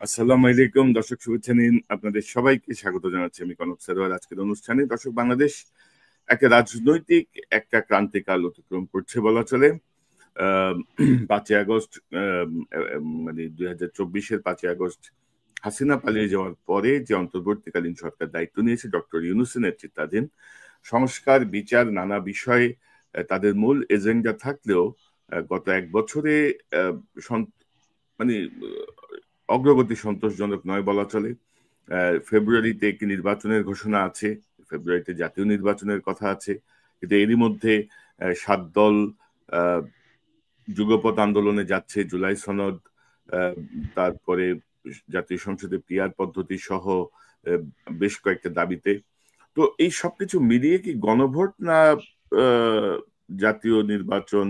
আসসালামু আলাইকুম দর্শক, শুভেচ্ছা নিন। আপনাদের সবাইকে স্বাগত জানাচ্ছি আমি কনক সারোয়ার আজকের অনুষ্ঠানে। দর্শক, বাংলাদেশ একটা রাজনৈতিক একটা ক্রান্তিকাল অতিক্রম করছে বলা চলে। 5ই আগস্ট, মানে 2024-এর 5ই আগস্ট হাসিনা পালিয়ে যাওয়ার পরে যে অন্তর্বর্তীকালীন সরকার দায়িত্ব নিয়েছে ডক্টর ইউনূসের নেতৃত্বাধীন, সংস্কার, বিচার, নানা বিষয়ে তাদের মূল এজেন্ডা থাকলেও গত এক বছরে আহ, মানে অগ্রগতি সন্তোষজনক নয় বলা চলে। ফেব্রুয়ারিতে একটি নির্বাচনের ঘোষণা আছে, ফেব্রুয়ারিতে জাতীয় নির্বাচনের কথা আছে, কিন্তু এরই মধ্যে 7 দল আহ, যুগপৎ আন্দোলনে যাচ্ছে। জুলাই সনদ, আহ, তারপরে জাতীয় সংসদে পিয়ার পদ্ধতি সহ আহ, বেশ কয়েকটা দাবিতে। তো এই সবকিছু মিলিয়ে কি গণভোট না আহ, জাতীয় নির্বাচন,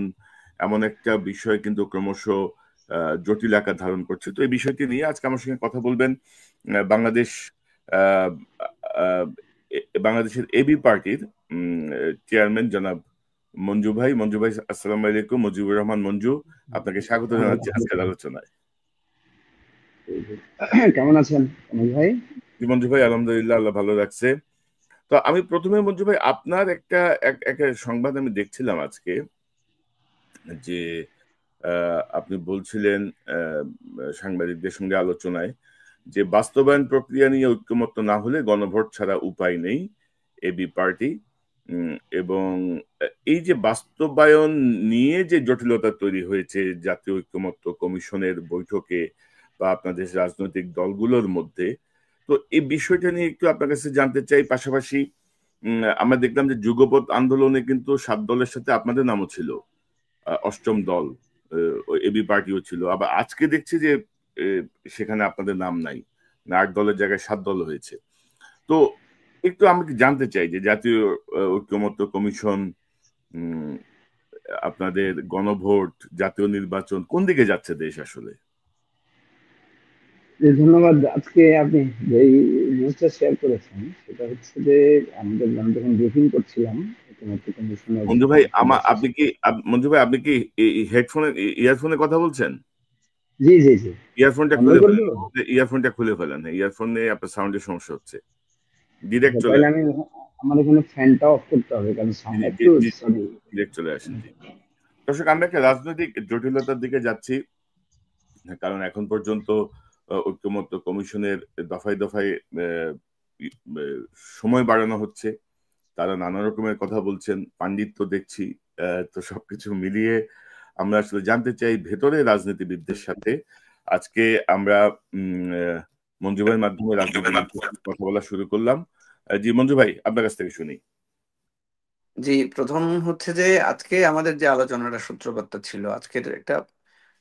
এমন একটা বিষয় কিন্তু ক্রমশ জটিল আকার ধারণ করছে। তো এই বিষয়টি নিয়ে আজকে আমার সঙ্গে কথা বলবেন বাংলাদেশ আহ, আহ, বাংলাদেশের এবি পার্টির চেয়ারম্যান জনাব মঞ্জু ভাই। মঞ্জু ভাই, আসসালামু আলাইকুম। মুজিবুর রহমান মঞ্জু, আপনাকে স্বাগত জানাচ্ছি আজকের আলোচনায়। কেমন আছেন অমিত ভাই? জি মঞ্জু ভাই, আলহামদুলিল্লাহ, আল্লাহ ভালো রাখছে। তো আমি প্রথমে মঞ্জু ভাই, আপনার একটা সংবাদ আমি দেখছিলাম আজকে, যে আপনি বলছিলেন আহ, সাংবাদিকদের সঙ্গে আলোচনায় যে বাস্তবায়ন প্রক্রিয়া নিয়ে ঐক্যমত্য না হলে গণভোট ছাড়া উপায় নেই এবি পার্টি। উম, এবং এই যে বাস্তবায়ন নিয়ে যে জটিলতা তৈরি হয়েছে জাতীয় ঐক্যমত্য কমিশনের বৈঠকে বা আপনাদের রাজনৈতিক দলগুলোর মধ্যে, তো এই বিষয়টা নিয়ে একটু আপনার কাছে জানতে চাই। পাশাপাশি আমরা দেখলাম যে যুগপৎ আন্দোলনে কিন্তু 7 দলের সাথে আপনাদের নামও ছিল, অষ্টম দল, এবি পার্টিও ছিল। আবার আজকে দেখছি যে আহ, সেখানে আপনাদের নাম নাই, 8 দলের জায়গায় 7 দল হয়েছে। তো একটু আমি কি জানতে চাই যে জাতীয় ঐক্যমত্য কমিশন, উম, আপনাদের গণভোট, জাতীয় নির্বাচন, কোন দিকে যাচ্ছে দেশ আসলে? ধন্যবাদ। আজকে আপনি যেই নিউজটা শেয়ার করেছেন সেটা হচ্ছে যে আমি যখন ব্রিফিং করছিলাম ঐক্যমত্য কমিশনের মঞ্জু ভাই, সদস্য। মঞ্জু ভাই, আপনি কি হেডফোনে, ইয়ারফোনে কথা বলছেন? জি জি জি। ইয়ারফোনটা বন্ধ খুলে ফেলেন। করবো? ইয়ারফোনটা খুলে ফেলেন, হ্যাঁ, ইয়ারফোনে আপনার সাউন্ডের সমস্যা হচ্ছে। ডিরেক্ট আচ্ছা, চলে তাহলে আসেন। আমি আমার এখানে ফ্যানটা অফ করতে হবে কারণ জি সাউন্ড জি একটু জি, সরি। ডিরেক্ট চলে আসেন, জি। দর্শক, আমরা একটা রাজনৈতিক জটিলতার দিকে যাচ্ছি, কারণ এখন পর্যন্ত ঐক্যমত্য কমিশনের দফায় দফায় আহ, আহ, সময় বাড়ানো হচ্ছে। তারা নানা রকমের কথা বলছেন, পাণ্ডিত্য দেখছি। তো সবকিছু মিলিয়ে আমরা আসলে জানতে চাই ভেতরে রাজনীতিবিদদের সাথে। আজকে আমরা মঞ্জু ভাইয়ের মাধ্যমে রাজনীতিবিদদের সাথে কথা বলা শুরু করলাম। জি মঞ্জু ভাই, আপনার কাছ থেকে শুনি। জি, প্রথম হচ্ছে যে আজকে আমাদের যে আলোচনাটা সূত্রপাতটা ছিল, আজকের একটা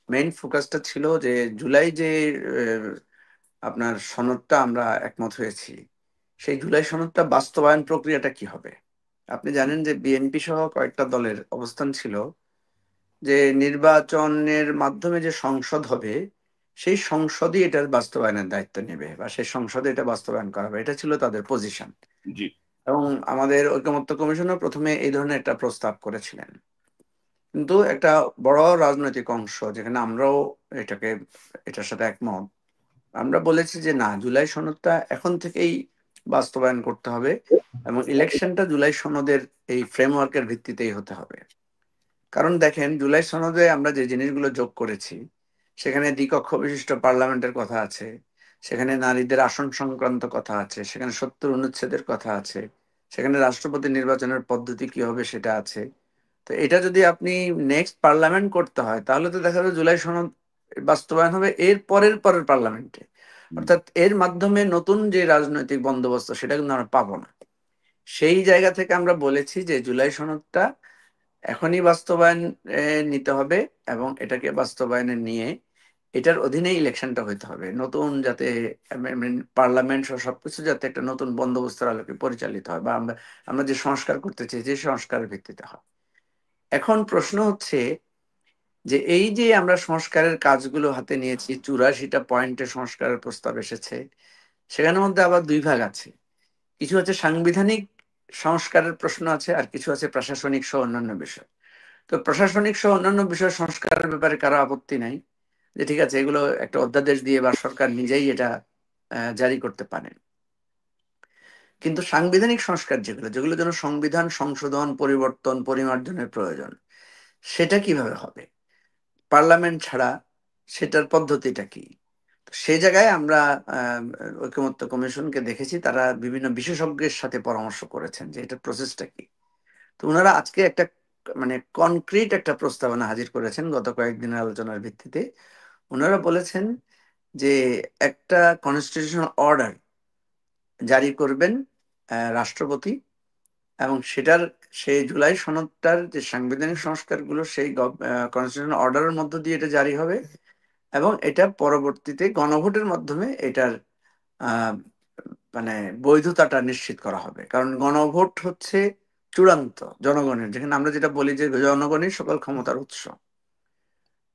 মেইন ফোকাসটা ছিল যে জুলাই যে আহ, আপনার সনদটা আমরা একমত হয়েছি, সেই জুলাই সনদটা বাস্তবায়ন প্রক্রিয়াটা কি হবে। আপনি জানেন যে বিএনপি সহ কয়েকটা দলের অবস্থান ছিল যে নির্বাচনের মাধ্যমে যে সংসদ হবে, সেই সংসদই এটার বাস্তবায়নের দায়িত্ব নেবে বা সেই সংসদে এটা বাস্তবায়ন করা হবে, এটা ছিল তাদের পজিশন। জি এবং আমাদের ঐকমত্য কমিশনও প্রথমে এই ধরনের একটা প্রস্তাব করেছিলেন, কিন্তু একটা বড় রাজনৈতিক অংশ যেখানে আমরাও এটাকে এটার সাথে একমত, আমরা বলেছি যে না, জুলাই সনদটা এখন থেকেই বাস্তবায়ন করতে হবে এবং ইলেকশনটা জুলাই সনদের এই ফ্রেমওয়ার্কের ভিত্তিতেই হতে হবে। কারণ দেখেন, জুলাই সনদে আমরা যে জিনিসগুলো যোগ করেছি, সেখানে দ্বিকক্ষ বিশিষ্ট পার্লামেন্টের কথা আছে, সেখানে নারীদের আসন সংক্রান্ত কথা আছে, সেখানে 70 অনুচ্ছেদের কথা আছে, সেখানে রাষ্ট্রপতি নির্বাচনের পদ্ধতি কি হবে সেটা আছে। তো এটা যদি আপনি নেক্সট পার্লামেন্ট করতে হয়, তাহলে তো দেখা যাবে জুলাই সনদ বাস্তবায়ন হবে এর পরের পরের পার্লামেন্টে। অর্থাৎ এর মাধ্যমে নতুন যে রাজনৈতিক বন্দোবস্ত সেটা কিন্তু আমরা পাবো না। সেই জায়গা থেকে আমরা বলেছি যে জুলাই সনদটা এখনই বাস্তবায়ন নিতে হবে এবং এটাকে বাস্তবায়নে নিয়ে এটার অধীনে ইলেকশনটা হইতে হবে, নতুন যাতে পার্লামেন্ট সহ সবকিছু যাতে একটা নতুন বন্দোবস্তের আলোকে পরিচালিত হয় বা আমরা আমরা যে সংস্কার করতে চাই যে সংস্কারের ভিত্তিতে হয়। এখন প্রশ্ন হচ্ছে যে এই যে আমরা সংস্কারের কাজগুলো হাতে নিয়েছি, 84টা পয়েন্টে সংস্কারের প্রস্তাব এসেছে, সেখানের মধ্যে আবার দুই ভাগ আছে। কিছু হচ্ছে সাংবিধানিক সংস্কারের প্রশ্ন আছে, আর কিছু আছে প্রশাসনিক সহ অন্যান্য বিষয়। তো প্রশাসনিক সহ অন্যান্য বিষয় সংস্কারের ব্যাপারে কারো আপত্তি নাই, যে ঠিক আছে এগুলো একটা অধ্যাদেশ দিয়ে বা সরকার নিজেই এটা জারি করতে পারেন। কিন্তু সাংবিধানিক সংস্কার যেগুলো যেগুলো যেন সংবিধান সংশোধন পরিবর্তন পরিমার্জনের প্রয়োজন, সেটা কিভাবে হবে পার্লামেন্ট ছাড়া, সেটার পদ্ধতিটা কি? সেই জায়গায় আমরা ঐকমত্য কমিশনকে দেখেছি তারা বিভিন্ন বিশেষজ্ঞের সাথে পরামর্শ করেছেন যে এটা প্রসেসটা কি। তো ওনারা আজকে একটা মানে কনক্রিট একটা প্রস্তাবনা হাজির করেছেন গত কয়েকদিনের আলোচনার ভিত্তিতে। ওনারা বলেছেন যে একটা কনস্টিটিউশনাল অর্ডার জারি করবেন রাষ্ট্রপতি, এবং সেটার সেই জুলাই সনদটার যে সাংবিধানিক সংস্কারগুলো সেই কনস্টিটিউশনাল অর্ডারের মধ্য দিয়ে এটা জারি হবে, এবং এটা পরবর্তীতে গণভোটের মাধ্যমে এটার আহ, মানে বৈধতাটা নিশ্চিত করা হবে। কারণ গণভোট হচ্ছে চূড়ান্ত জনগণের, যেখানে আমরা যেটা বলি যে জনগণই সকল ক্ষমতার উৎস।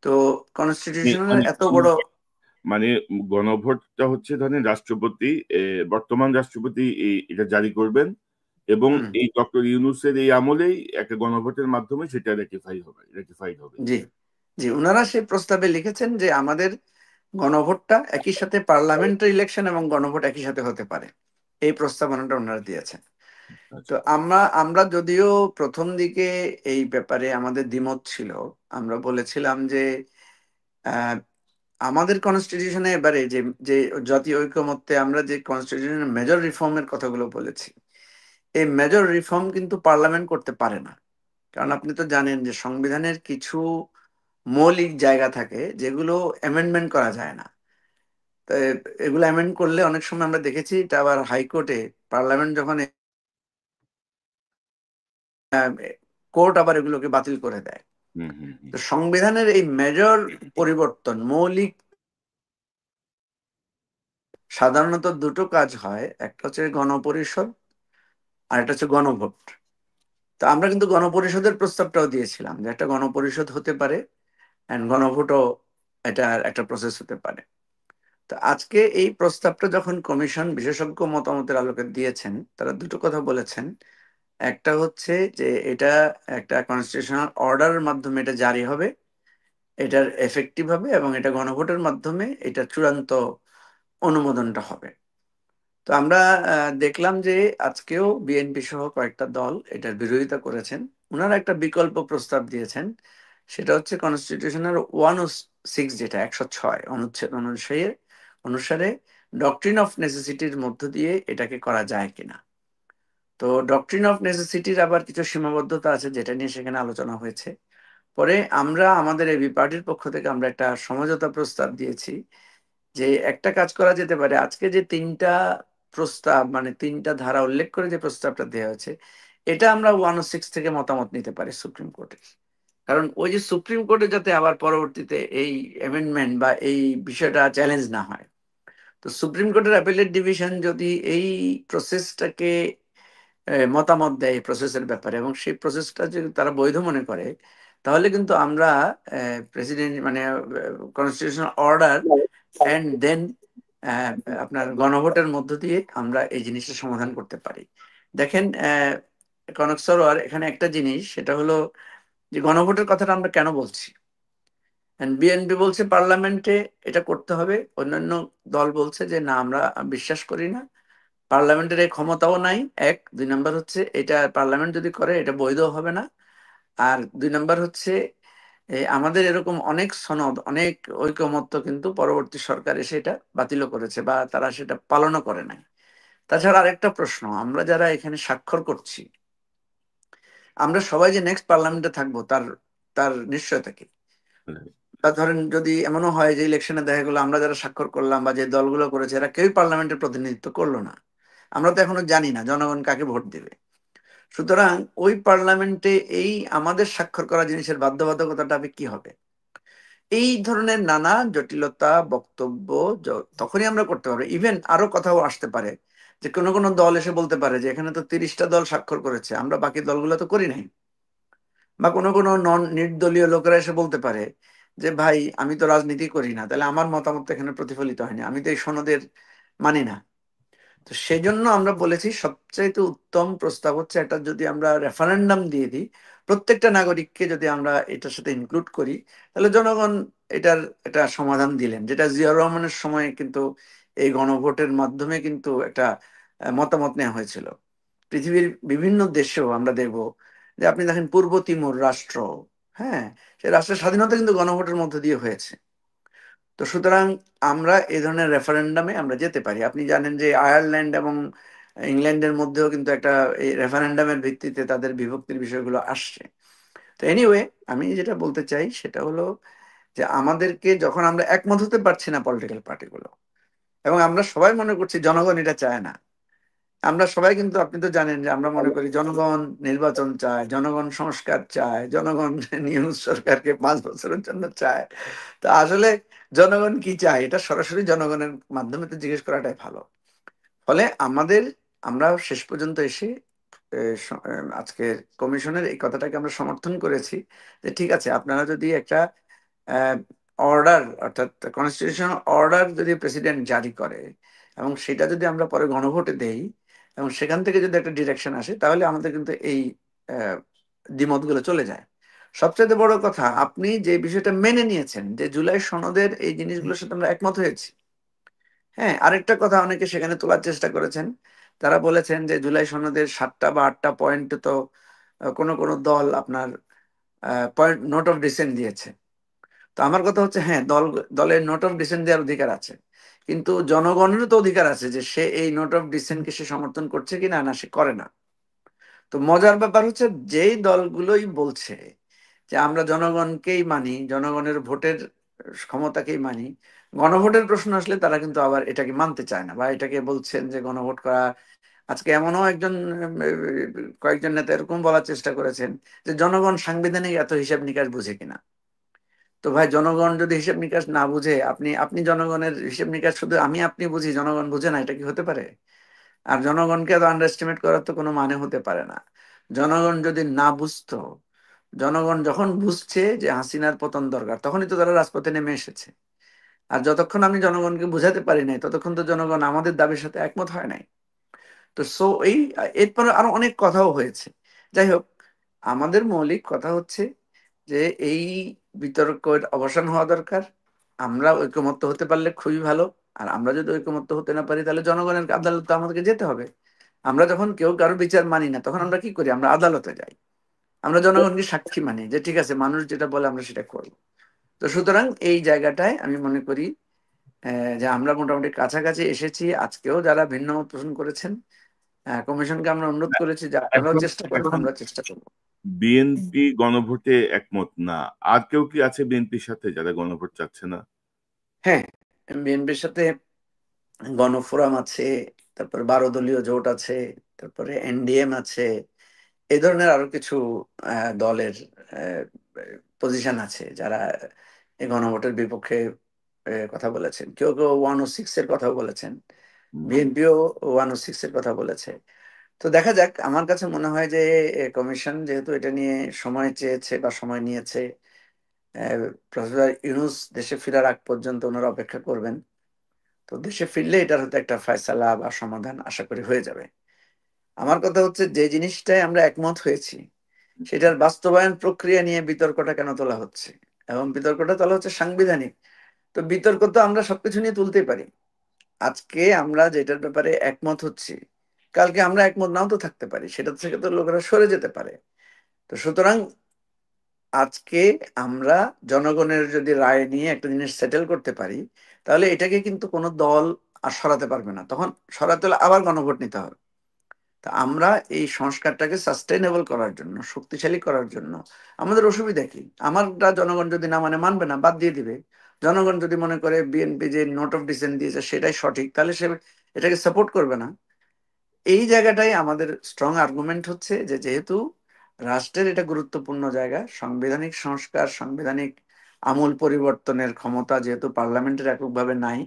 তো কনস্টিটিউশনের মানে এত বড় মানে গণভোটটা হচ্ছে ধরেন রাষ্ট্রপতি, বর্তমান রাষ্ট্রপতি এটা জারি করবেন, এবং এই ডক্টর ইউনূসের এই আমলেই একটা গণভোটের মাধ্যমে সেটা রেটিফাইড হবে। জি জি, ওনারা সেই প্রস্তাবে লিখেছেন যে আমাদের গণভোটটা একই সাথে পার্লামেন্টারি ইলেকশন এবং গণভোট একই সাথে হতে পারে, এই প্রস্তাবনাটা ওনারা দিয়েছেন। তো আমরা যদিও প্রথম দিকে এই ব্যাপারে আমাদের দ্বিমত ছিল, আমরা বলেছিলাম যে আহ, আমাদের কনস্টিটিউশনে এবারে যে যে জাতীয় ঐকমত্যে আমরা যে কনস্টিটিউশনের মেজর রিফর্মের কথাগুলো বলেছি, এই মেজর রিফর্ম কিন্তু পার্লামেন্ট করতে পারে না। কারণ আপনি তো জানেন যে সংবিধানের কিছু মৌলিক জায়গা থাকে যেগুলো অ্যামেন্ডমেন্ট করা যায় না। তো এগুলো অ্যামেন্ড করলে অনেক সময় আমরা দেখেছি এটা আবার হাইকোর্টে পার্লামেন্ট যখন কোর্ট আবার এগুলোকে বাতিল করে দেয়। তো সংবিধানের এই মেজর পরিবর্তন মৌলিক সাধারণত দুটো কাজ হয়, একটা হচ্ছে গণপরিষদ আর একটা হচ্ছে গণভোট। তো আমরা কিন্তু গণপরিষদের প্রস্তাবটাও দিয়েছিলাম যে একটা গণপরিষদ হতে পারে অ্যান্ড গণভোটও এটা একটা প্রসেস হতে পারে। তো আজকে এই প্রস্তাবটা যখন কমিশন বিশেষজ্ঞ মতামতের আলোকে দিয়েছেন, তারা দুটো কথা বলেছেন। একটা হচ্ছে যে এটা একটা কনস্টিটিউশনাল অর্ডারের মাধ্যমে এটা জারি হবে, এটার এফেক্টিভ হবে, এবং এটা গণভোটের মাধ্যমে এটা চূড়ান্ত অনুমোদনটা হবে। তো আমরা দেখলাম যে আজকেও বিএনপি সহ কয়েকটা দল এটার বিরোধিতা করেছেন। ওনারা একটা বিকল্প প্রস্তাব দিয়েছেন, সেটা হচ্ছে কনস্টিটিউশনের 106, যেটা 106 অনুচ্ছেদ অনুসারে ডক্ট্রিন অফ নেসেসিটির মধ্য দিয়ে এটাকে করা যায় কিনা। তো ডক্ট্রিন অফ নেসেসিটির আবার কিছু সীমাবদ্ধতা আছে, যেটা নিয়ে সেখানে আলোচনা হয়েছে। পরে আমরা আমাদের এবি পার্টির পক্ষ থেকে আমরা একটা সমঝোতা প্রস্তাব দিয়েছি যে একটা কাজ করা যেতে পারে। আজকে যে তিনটা প্রস্তাব মানে তিনটা ধারা উল্লেখ করে যে প্রস্তাবটা দেওয়া হয়েছে, এটা আমরা 106 থেকে মতামত নিতে পারি সুপ্রিম কোর্টে। কারণ ওই যে সুপ্রিম কোর্টে যাতে আবার পরবর্তীতে এই অ্যামেন্ডমেন্ট বা এই বিষয়টা চ্যালেঞ্জ না হয়, তো সুপ্রিম কোর্টের অ্যাপিলেট ডিভিশন যদি এই প্রসেসটাকে মতামত দেয় এই প্রসেসের ব্যাপারে, এবং সেই প্রসেসটা যদি তারা বৈধ মনে করে, তাহলে কিন্তু আমরা প্রেসিডেন্ট মানে কনস্টিটিউশনাল অর্ডার অ্যান্ড দেন আপনার গণভোটের মধ্য দিয়ে আমরা এই জিনিসটা সমাধান করতে পারি। দেখেন কনক সরোয়ার, এখানে একটা জিনিস সেটা হলো যে গণভোটের কথাটা আমরা কেন বলছি। বিএনপি বলছে পার্লামেন্টে এটা করতে হবে, অন্যান্য দল বলছে যে না আমরা বিশ্বাস করি না, পার্লামেন্টের এই ক্ষমতাও নাই। এক, দুই নাম্বার হচ্ছে এটা পার্লামেন্ট যদি করে এটা বৈধ হবে না। আর দুই নাম্বার হচ্ছে আমাদের এরকম অনেক সনদ অনেক ঐকমত্য কিন্তু পরবর্তী সরকার এসে এটা বাতিলও করেছে বা তারা সেটা পালনও করে নাই। তাছাড়া আরেকটা প্রশ্ন, আমরা যারা এখানে স্বাক্ষর করছি, আমরা সবাই যে নেক্সট পার্লামেন্টে থাকবো তার তার নিশ্চয়তা কি? বা ধরেন যদি এমনও হয় যে ইলেকশনে দেখা গেলো আমরা যারা স্বাক্ষর করলাম বা যে দলগুলো করেছে এরা কেউই পার্লামেন্টের প্রতিনিধিত্ব করলো না, আমরা তো এখনো জানি না জনগণ কাকে ভোট দেবে। সুতরাং ওই পার্লামেন্টে এই আমাদের স্বাক্ষর করা জিনিসের বাধ্যবাধকতাটা কি হবে? এই ধরনের নানা জটিলতা বক্তব্য তখনই আমরা করতে পারবো। ইভেন আরো কথাও আসতে পারে যে কোনো কোনো দল এসে বলতে পারে যে এখানে তো 30টা দল স্বাক্ষর করেছে, আমরা বাকি দলগুলো তো করি নাই। বা কোনো কোনো নির্দলীয় লোকেরা এসে বলতে পারে যে ভাই আমি তো রাজনীতি করি না, তাহলে আমার মতামত এখানে প্রতিফলিত হয়নি, আমি তো এই সনদের মানি না। তো সেই জন্য আমরা বলেছি সবচাইতে উত্তম প্রস্তাব হচ্ছে একটা যদি আমরা রেফারেন্ডাম দিয়ে দিই, প্রত্যেকটা নাগরিককে যদি আমরা এটার সাথে ইনক্লুড করি, তাহলে জনগণ এটার একটা সমাধান দিলেন, যেটা জিয়াউর রহমানের সময় কিন্তু এই গণভোটের মাধ্যমে কিন্তু একটা মতামত নেওয়া হয়েছিল। পৃথিবীর বিভিন্ন দেশেও আমরা দেখব যে আপনি দেখেন পূর্ব তিমুর রাষ্ট্র, হ্যাঁ, সেই রাষ্ট্রের স্বাধীনতা কিন্তু গণভোটের মধ্য দিয়ে হয়েছে। তো সুতরাং আমরা এই ধরনের রেফারেন্ডামে আমরা যেতে পারি। আপনি জানেন যে আয়ারল্যান্ড এবং ইংল্যান্ডের মধ্যেও কিন্তু একটা এই রেফারেন্ডামের ভিত্তিতে তাদের বিভক্তির বিষয়গুলো আসছে। তো এনিওয়ে, আমি যেটা বলতে চাই সেটা হলো যে আমাদেরকে যখন আমরা একমত হতে পারছি না পলিটিক্যাল পার্টিগুলো, এবং আমরা সবাই মনে করছি জনগণ এটা চায় না, আমরা সবাই কিন্তু, আপনি তো জানেন যে আমরা মনে করি জনগণ নির্বাচন চায়, জনগণ সংস্কার চায়, জনগণ নিউজ সরকারকে 5 বছরের জন্য চায়। তো আসলে জনগণ কি চায় এটা সরাসরি জনগণের মাধ্যমে তো জিজ্ঞেস করাটাই ভালো। ফলে আমরা শেষ পর্যন্ত এসে আজকে কমিশনের এই কথাটাকে আমরা সমর্থন করেছি যে ঠিক আছে, আপনারা যদি একটা অর্ডার, অর্থাৎ কনস্টিটিউশনাল অর্ডার যদি প্রেসিডেন্ট জারি করে এবং সেটা যদি আমরা পরে গণভোটে দেই এবং সেখান থেকে যদি একটা ডিরেকশন আসে, তাহলে আমাদের কিন্তু এই দ্বিমতগুলো চলে যায়। সবচেয়ে বড় কথা, আপনি যে বিষয়টা মেনে নিয়েছেন যে জুলাই সনদের এই জিনিসগুলোর সাথে আমরা একমত হয়েছি। হ্যাঁ, আরেকটা কথা অনেকে সেখানে তোলার চেষ্টা করেছেন, তারা বলেছেন যে জুলাই সনদের 7টা বা 8টা পয়েন্ট তো কোনো কোনো দল আপনার পয়েন্ট নোট অফ ডিসেন্ট দিয়েছে। তো আমার কথা হচ্ছে, হ্যাঁ, দলের নোট অফ ডিসেন্ট দেওয়ার অধিকার আছে, কিন্তু জনগণেরও তো অধিকার আছে যে সে এই নোট অফ ডিসেন্টকে সে সমর্থন করছে কিনা, না সে করে না। তো মজার ব্যাপার হচ্ছে, যেই দলগুলোই বলছে যে আমরা জনগণকেই মানি, জনগণের ভোটের ক্ষমতাকেই মানি, গণভোটের প্রশ্ন আসলে তারা কিন্তু আবার এটাকে মানতে চায় না, বা এটাকে বলছেন যে গণভোট করা। আজকে এমনও কয়েকজন নেতা এরকম বলার চেষ্টা করেছেন যে জনগণ সাংবিধানিক এত হিসাব নিকাশ বুঝে কিনা। তো ভাই, জনগণ যদি হিসেব নিকাশ না বুঝে, আপনি আপনি জনগণের হিসেব নিকাশ শুধু আপনি বুঝি, জনগণ বুঝে না, এটা কি হতে পারে? আর জনগণকে তো আন্ডারএস্টিমেট করার তো কোনো মানে হতে পারে না। জনগণ যদি না বুঝতো, জনগণ যখন বুঝছে যে হাসিনার পতন দরকার, তখনই তো তারা রাজপথে নেমে এসেছে। আর যতক্ষণ আমি জনগণকে বুঝাতে পারি নাই, ততক্ষণ তো জনগণ আমাদের দাবির সাথে একমত হয় নাই। তো এরপরে আরো অনেক কথাও হয়েছে। যাই হোক, আমাদের মৌলিক কথা হচ্ছে যে এই বিতর্কের অবসান হওয়া দরকার। আমরা ঐকমত্য হতে পারলে খুবই ভালো। আর আমরা যদি ঐকমত্য হতে না পারি, তাহলে জনগণের আদালতে আমাদেরকে যেতে হবে। আমরা যখন কেউ কারো বিচার মানি না, তখন আমরা কি করি? আমরা আদালতে যাই। আমরা জনগণকে সাক্ষী মানি যে ঠিক আছে, মানুষ যেটা বলে আমরা সেটা করব। তো সুতরাং এই জায়গাটায় আমি মনে করি যে আমরা মোটামুটি কাছাকাছি এসেছি। আজকেও যারা ভিন্ন মত পোষণ করেছেন, কমিশনকে আমরা অনুরোধ করেছি যে আপনারাও এখন চেষ্টা করেন, এখন আমরা চেষ্টা করবো। বিএনপি গণভোটে একমত না, আর কেউ কি আছে বিএনপির সাথে যারা গণভোট চাচ্ছে না? হ্যাঁ, বিএনপির সাথে গণফোরাম আছে, তারপরে 12 দলীয় জোট আছে, তারপরে এনডিএম আছে, এই ধরনের আরো কিছু দলের পজিশন আছে যারা এই গণভোটের বিপক্ষে কথা বলেছেন। কেউ কেউ 106 এর কথা বলেছেন, বিএনপিও 106 এর কথা বলেছে। তো দেখা যাক। আমার কাছে মনে হয় যে কমিশন যেহেতু এটা নিয়ে সময় চেয়েছে বা সময় নিয়েছে, প্রফেসর ইউনূস দেশে ফেরার আগ পর্যন্ত ওনারা অপেক্ষা করবেন। তো দেশে ফিরলে এটার হয়তো একটা ফয়সালা বা সমাধান আশা করি হয়ে যাবে। আমার কথা হচ্ছে, যে জিনিসটায় আমরা একমত হয়েছি সেটার বাস্তবায়ন প্রক্রিয়া নিয়ে বিতর্কটা কেন তোলা হচ্ছে, এবং বিতর্কটা তোলা হচ্ছে সাংবিধানিক। তো বিতর্ক তো আমরা সবকিছু নিয়ে তুলতেই পারি। আজকে আমরা যেটার ব্যাপারে একমত হচ্ছি, কালকে আমরা একমত নাও তো থাকতে পারি, সেটা থেকে তো লোকেরা সরে যেতে পারে। তো সুতরাং আজকে আমরা জনগণের যদি রায় নিয়ে একটা জিনিস সেটেল করতে পারি, তাহলে এটাকে কিন্তু কোনো দল আর সরাতে পারবে না। তখন সরাতে হলে আবার গণভোট নিতে হবে। তা আমরা এই সংস্কারটাকে সাস্টেইনেবল করার জন্য, শক্তিশালী করার জন্য, আমাদের অসুবিধা কি? আমারটা জনগণ যদি না মানে, মানবে না, বাদ দিয়ে দিবে। জনগণ যদি মনে করে বিএনপি যে নোট অফ ডিসেন্ট দিয়েছে সেটাই সঠিক, তাহলে সে এটাকে সাপোর্ট করবে না। এই জায়গাটাই আমাদের স্ট্রং আর্গুমেন্ট হচ্ছে যে যেহেতু রাষ্ট্রের এটা গুরুত্বপূর্ণ জায়গা, সাংবিধানিক সংস্কার, সাংবিধানিক আমূল পরিবর্তনের ক্ষমতা যেহেতু পার্লামেন্টের এককভাবে নাই,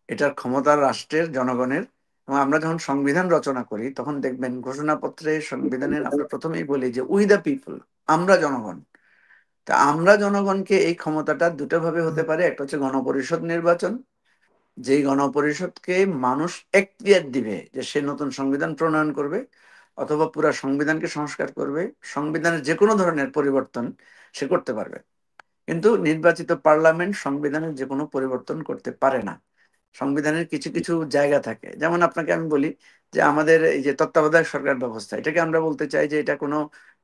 এটার ক্ষমতা রাষ্ট্রের, জনগণের। এবং আমরা যখন সংবিধান রচনা করি, তখন দেখবেন ঘোষণাপত্রে, সংবিধানের আমরা প্রথমেই বলি যে উই দ্য পিপল, আমরা জনগণ। তা আমরা জনগণকে এই ক্ষমতাটা দুটো ভাবে হতে পারে। একটা হচ্ছে গণপরিষদ নির্বাচন, যেই গণপরিষদকে মানুষ এখতিয়ার দিবে যে সে নতুন সংবিধান প্রণয়ন করবে, অথবা পুরা সংবিধানকে সংস্কার করবে, সংবিধানের যে কোনো ধরনের পরিবর্তন সে করতে পারবে। কিন্তু নির্বাচিত পার্লামেন্ট সংবিধানের যে কোনো পরিবর্তন করতে পারে না। সংবিধানের কিছু কিছু জায়গা থাকে, যেমন আপনাকে আমি বলি যে আমাদের এই যে তত্ত্বাবধায়ক সরকার ব্যবস্থা, এটাকে আমরা বলতে চাই যে এটা কোনো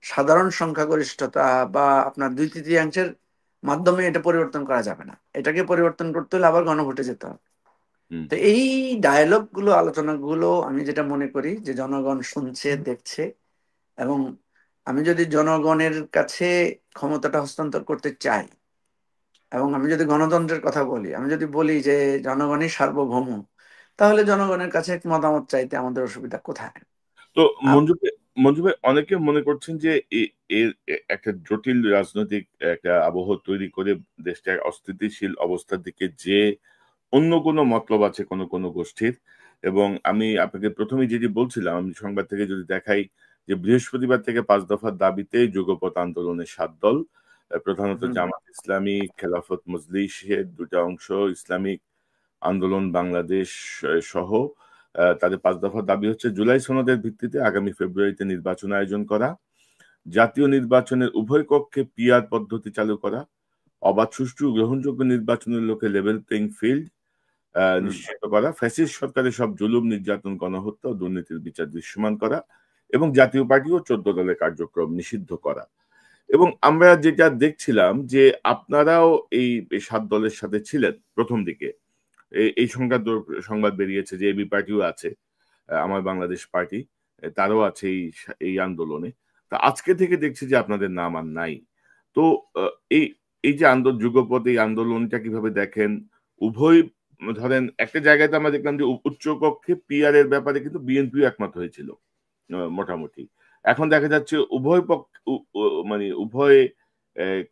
সাধারণ সংখ্যাগরিষ্ঠতা বা আপনার 2/3 মাধ্যমে এটা পরিবর্তন করা যাবে না। এটাকে পরিবর্তন করতে হলে আবার গণভোটে যেতে হবে। তো এই ডায়ালগ গুলো, আলোচনা গুলো আমি যেটা মনে করি যে জনগণ শুনছে, দেখছে, এবং আমি যদি জনগণের কাছে ক্ষমতাটা হস্তান্তর করতে চাই, এবং আমি যদি গণতন্ত্রের কথা বলি, আমি যদি বলি যে জনগণই সার্বভৌম, তাহলে জনগণের কাছে মতামত চাইতে আমাদের অসুবিধা কোথায়? তো মঞ্জু ভাই, অনেকে মনে করছেন যে এর একটা জটিল রাজনৈতিক একটা আবহ তৈরি করে দেশটা অস্থিতিশীল অবস্থার দিকে যে অন্য কোনো মতলব আছে কোনো কোনো গোষ্ঠীর। এবং আমি আপনাকে প্রথমেই যেটি বলছিলাম, আমি সংবাদ থেকে যদি দেখাই যে বৃহস্পতিবার থেকে 5 দফার দাবিতে যুগপৎ আন্দোলনের 7 দল, প্রধানত জামাত ইসলামী, খেলাফত মজলিসের দুটা অংশ, ইসলামিক আন্দোলন বাংলাদেশ সহ তাদের 5 দফার দাবি হচ্ছে জুলাই সনদের ভিত্তিতে আগামী ফেব্রুয়ারিতে নির্বাচন আয়োজন করা, জাতীয় নির্বাচনের উভয় কক্ষে পিআর পদ্ধতি চালু করা, অবাধ সুষ্ঠু গ্রহণযোগ্য নির্বাচনের লক্ষ্যে লেভেল প্লেইং ফিল্ড নিশ্চিত করা, ফ্যাসিস্ট সরকারের সব জুলুম, নির্যাতন, গণহত্যা ও দুর্নীতির বিচার দৃশ্যমান করা, এবং জাতীয় পার্টি ও 14 দলের কার্যক্রম নিষিদ্ধ করা। এবং আমরা যেটা দেখছিলাম যে আপনারাও এই 7 দলের সাথে ছিলেন প্রথম দিকে। এই সংবাদ বেরিয়েছে যে এবি পার্টিও আছে, আমার বাংলাদেশ পার্টি, তারও আছে এই আন্দোলনে। তা আজকে থেকে দেখছি যে আপনাদের নাম আর নাই। তো এই এই যে যুগপৎ এই আন্দোলনটা কিভাবে দেখেন? উভয়, ধরেন একটা জায়গায় তো আমরা দেখলাম যে উচ্চ কক্ষে পিআর এর ব্যাপারে কিন্তু বিএনপিও একমত হয়েছিল মোটামুটি। এখন দেখা যাচ্ছে উভয় পক্ষ মানে উভয়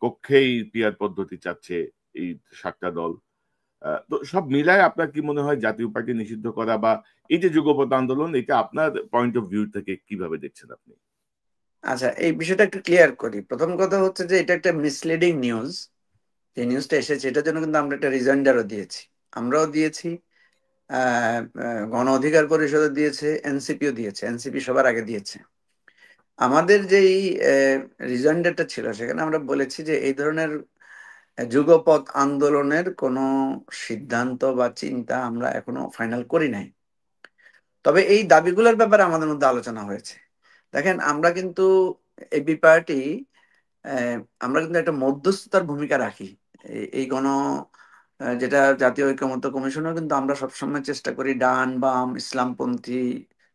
কক্ষেই পিআর পদ্ধতি চাচ্ছে এই 7টা দল। তো সব মিলায় আপনার কি মনে হয় জাতীয় পার্টি নিষিদ্ধ করা বা এই যে যুগপৎ আন্দোলন, এটা আপনার পয়েন্ট অফ ভিউ থেকে কিভাবে দেখছেন আপনি? আচ্ছা, এই বিষয়টা একটু ক্লিয়ার করি। প্রথম কথা হচ্ছে যে এটা একটা মিসলিডিং নিউজ। যে নিউজটা এসেছে এটার জন্য কিন্তু আমরা একটা রিজাইন্ডারও দিয়েছি, আমরাও দিয়েছি, গণ অধিকার পরিষদও দিয়েছে, এনসিপিও দিয়েছে, এনসিপি সবার আগে দিয়েছে। আমাদের যেই রিজাইন্ডারটা ছিল সেখানে আমরা বলেছি যে এই ধরনের যুগপৎ আন্দোলনের কোনো সিদ্ধান্ত বা চিন্তা আমরা এখনো ফাইনাল করি নাই। তবে এই দাবিগুলোর ব্যাপারে আমাদের মধ্যে আলোচনা হয়েছে। দেখেন, আমরা কিন্তু এবি পার্টি, আমরা কিন্তু একটা মধ্যস্থতার ভূমিকা রাখি। এই যেটা জাতীয় ঐকমত্য কমিশনও কিন্তু আমরা সবসময় চেষ্টা করি ডান বাম ইসলামপন্থী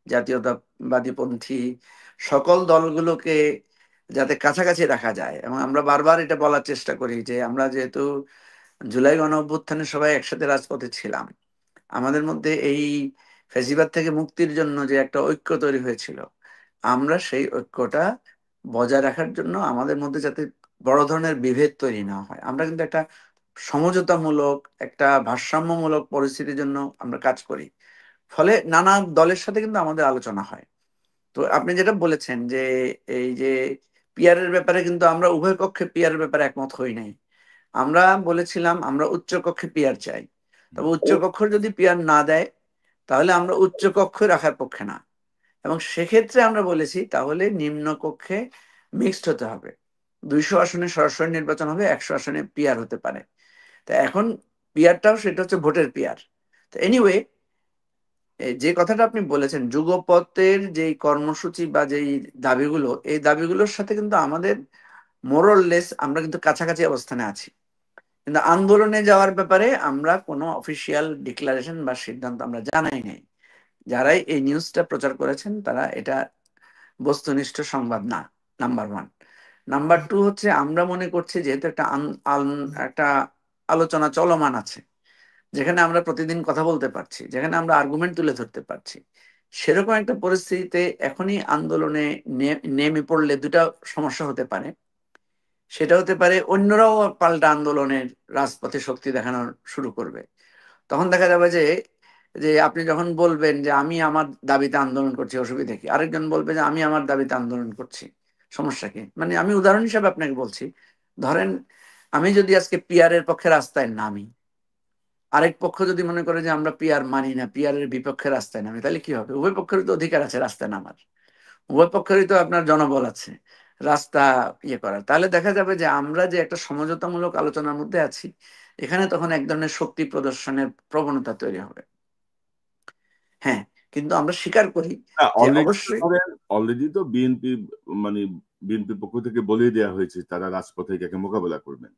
জাতীয়তাবাদীপন্থী সকল দলগুলোকে যাতে কাছাকাছি রাখা যায়, এবং আমরা বারবার এটা বলার চেষ্টা করি যে আমরা যেহেতু জুলাই গণ অভ্যুত্থানে সবাই একসাথে রাজপথে ছিলাম, আমাদের মধ্যে এই ফেসিবাদ থেকে মুক্তির জন্য যে একটা ঐক্য তৈরি হয়েছিল, আমরা সেই ঐক্যটা বজায় রাখার জন্য আমাদের মধ্যে যাতে বড় ধরনের বিভেদ তৈরি না হয়, আমরা কিন্তু একটা সমঝোতামূলক, একটা ভারসাম্যমূলক পরিস্থিতির জন্য আমরা কাজ করি। ফলে নানা দলের সাথে কিন্তু আমাদের আলোচনা হয়। তো আপনি যেটা বলেছেন যে এই যে পিআর এর ব্যাপারে, কিন্তু আমরা উভয় পক্ষে পিআর এর ব্যাপারে একমত হই নাই। আমরা বলেছিলাম আমরা উচ্চ কক্ষে পিআর চাই, তবে উচ্চ কক্ষ যদি পিআর না দেয় তাহলে আমরা উচ্চ কক্ষে রাখার পক্ষে না, এবং সেক্ষেত্রে আমরা বলেছি তাহলে নিম্ন কক্ষে মিক্সড হতে হবে। 200 আসনে সরাসরি নির্বাচন হবে, 100 আসনে পিআর হতে পারে। তা এখন পিআরটাও সেটা হচ্ছে ভোটের পিআর। তো এনিওয়ে, যে কথাটা আপনি বলেছেন যুগপথের যে কর্মসূচি বা যেই দাবিগুলো, এই দাবিগুলোর সাথে কিন্তু আমাদের মোরললেস আমরা কিন্তু কাছাকাছি অবস্থানে আছি। কিন্তু আন্দোলনে যাওয়ার ব্যাপারে আমরা কোনো অফিসিয়াল ডিক্লারেশন বা সিদ্ধান্ত আমরা জানাই নাই। যারাই এই নিউজটা প্রচার করেছেন তারা এটা বস্তুনিষ্ঠ সংবাদ না, নাম্বার 1। নাম্বার 2 হচ্ছে আমরা মনে করছি যেহেতু একটা আলোচনা চলমান আছে, যেখানে আমরা প্রতিদিন কথা বলতে পারছি, যেখানে আমরা আর্গুমেন্ট তুলে ধরতে পারছি, সেরকম একটা পরিস্থিতিতে এখনই আন্দোলনে নেমে পড়লে দুটা সমস্যা হতে পারে। সেটা হতে পারে অন্যরাও পাল্টা আন্দোলনের রাজপথে শক্তি দেখানো শুরু করবে। তখন দেখা যাবে যে যে আপনি যখন বলবেন যে আমি আমার দাবিতে আন্দোলন করছি, অসুবিধা কি? আরেকজন বলবে যে আমি আমার দাবিতে আন্দোলন করছি, সমস্যা কি? মানে আমি উদাহরণ হিসাবে আপনাকে বলছি, ধরেন আমি যদি আজকে পিআর এর পক্ষে রাস্তায় নামি, আরেক পক্ষ যদি মনে করে যে আমরা পিআর মানি না, পিআর এর বিপক্ষে রাস্তায় নামি, তাহলে কি হবে? উভয় পক্ষেরই তো অধিকার আছে রাস্তায় নামার, উভয় পক্ষেরই তো আপনার জনবল আছে। রাস্তা ইয়ে করার, তাহলে দেখা যাবে যে আমরা যে একটা সমঝোতামূলক আলোচনার মধ্যে আছি, এখানে তখন এক ধরনের শক্তি প্রদর্শনের প্রবণতা তৈরি হবে। হ্যাঁ, কিন্তু আমরা স্বীকার করি না, যে অলরেডি তো অবশ্যই ধরেন, অলরেডি তো বিএনপি মানে বিএনপির পক্ষ থেকে বলে দেওয়া হয়েছে তারা রাজপথে এটাকে মোকাবেলা করবেন।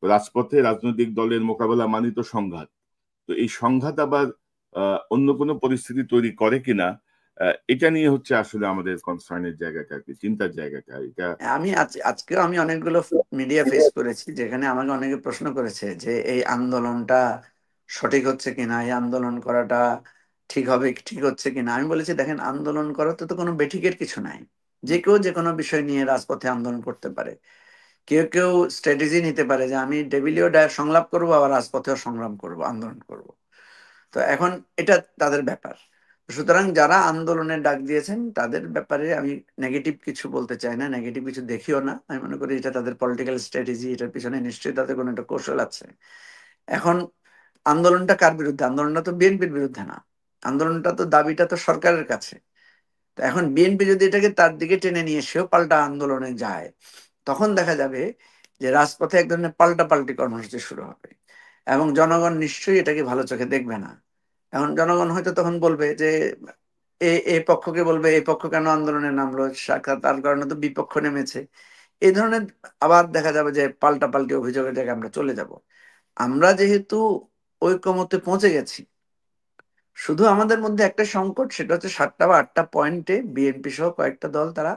তো রাজপথে রাজনৈতিক দলের মোকাবেলা মানে তো সংঘাত। তো এই সংঘাত আবার অন্য কোনো পরিস্থিতি তৈরি করে কিনা, এটা নিয়ে হচ্ছে আসলে আমাদের কনসার্নের জায়গাটা আর কি, চিন্তার জায়গাটা এটা। আমি আজকেও আমি অনেকগুলো মিডিয়া ফেস করেছি যেখানে আমাকে অনেকে প্রশ্ন করেছে যে এই আন্দোলনটা সঠিক হচ্ছে কিনা, এই আন্দোলন করাটা ঠিক হচ্ছে কিনা। আমি বলেছি দেখেন, আন্দোলন করাতে তো কোনো বেঠিকের কিছু নাই। যে কেউ যে কোনো বিষয় নিয়ে রাজপথে আন্দোলন করতে পারে। কেউ কেউ স্ট্র্যাটেজি নিতে পারে যে আমি টেবিলেও সংলাপ করবো, আবার রাজপথেও সংগ্রাম করব, আন্দোলন করব। তো এখন এটা তাদের ব্যাপার। সুতরাং যারা আন্দোলনের ডাক দিয়েছেন তাদের ব্যাপারে আমি নেগেটিভ কিছু বলতে চাই না, নেগেটিভ কিছু দেখিও না। আমি মনে করি এটা তাদের পলিটিক্যাল স্ট্র্যাটেজি, এটার পিছনে নিশ্চয়ই তাদের কোনো একটা কৌশল আছে। এখন আন্দোলনটা কার বিরুদ্ধে? আন্দোলনটা তো বিএনপির বিরুদ্ধে না, আন্দোলনটা তো দাবিটা তো সরকারের কাছে। তো এখন বিএনপি যদি এটাকে তার দিকে টেনে নিয়ে সেও পাল্টা আন্দোলনে যায়, তখন দেখা যাবে যে রাজপথে এক ধরনের পাল্টাপাল্টি কর্মসূচি শুরু হবে, এবং জনগণ নিশ্চয়ই এটাকে ভালো চোখে দেখবে না। এখন জনগণ হয়তো তখন বলবে যে এই পক্ষকে বলবে এই পক্ষ কেন আন্দোলনে নামলো, তার কারণে তো বিপক্ষ নেমেছে। এই ধরনের আবার দেখা যাবে যে পাল্টাপাল্টি অভিযোগের জায়গায় আমরা চলে যাব। আমরা যেহেতু ঐকমত্যে পৌঁছে গেছি, শুধু আমাদের মধ্যে একটা সংকট, সেটা হচ্ছে 7টা বা 8টা পয়েন্টে বিএনপি সহ কয়েকটা দল তারা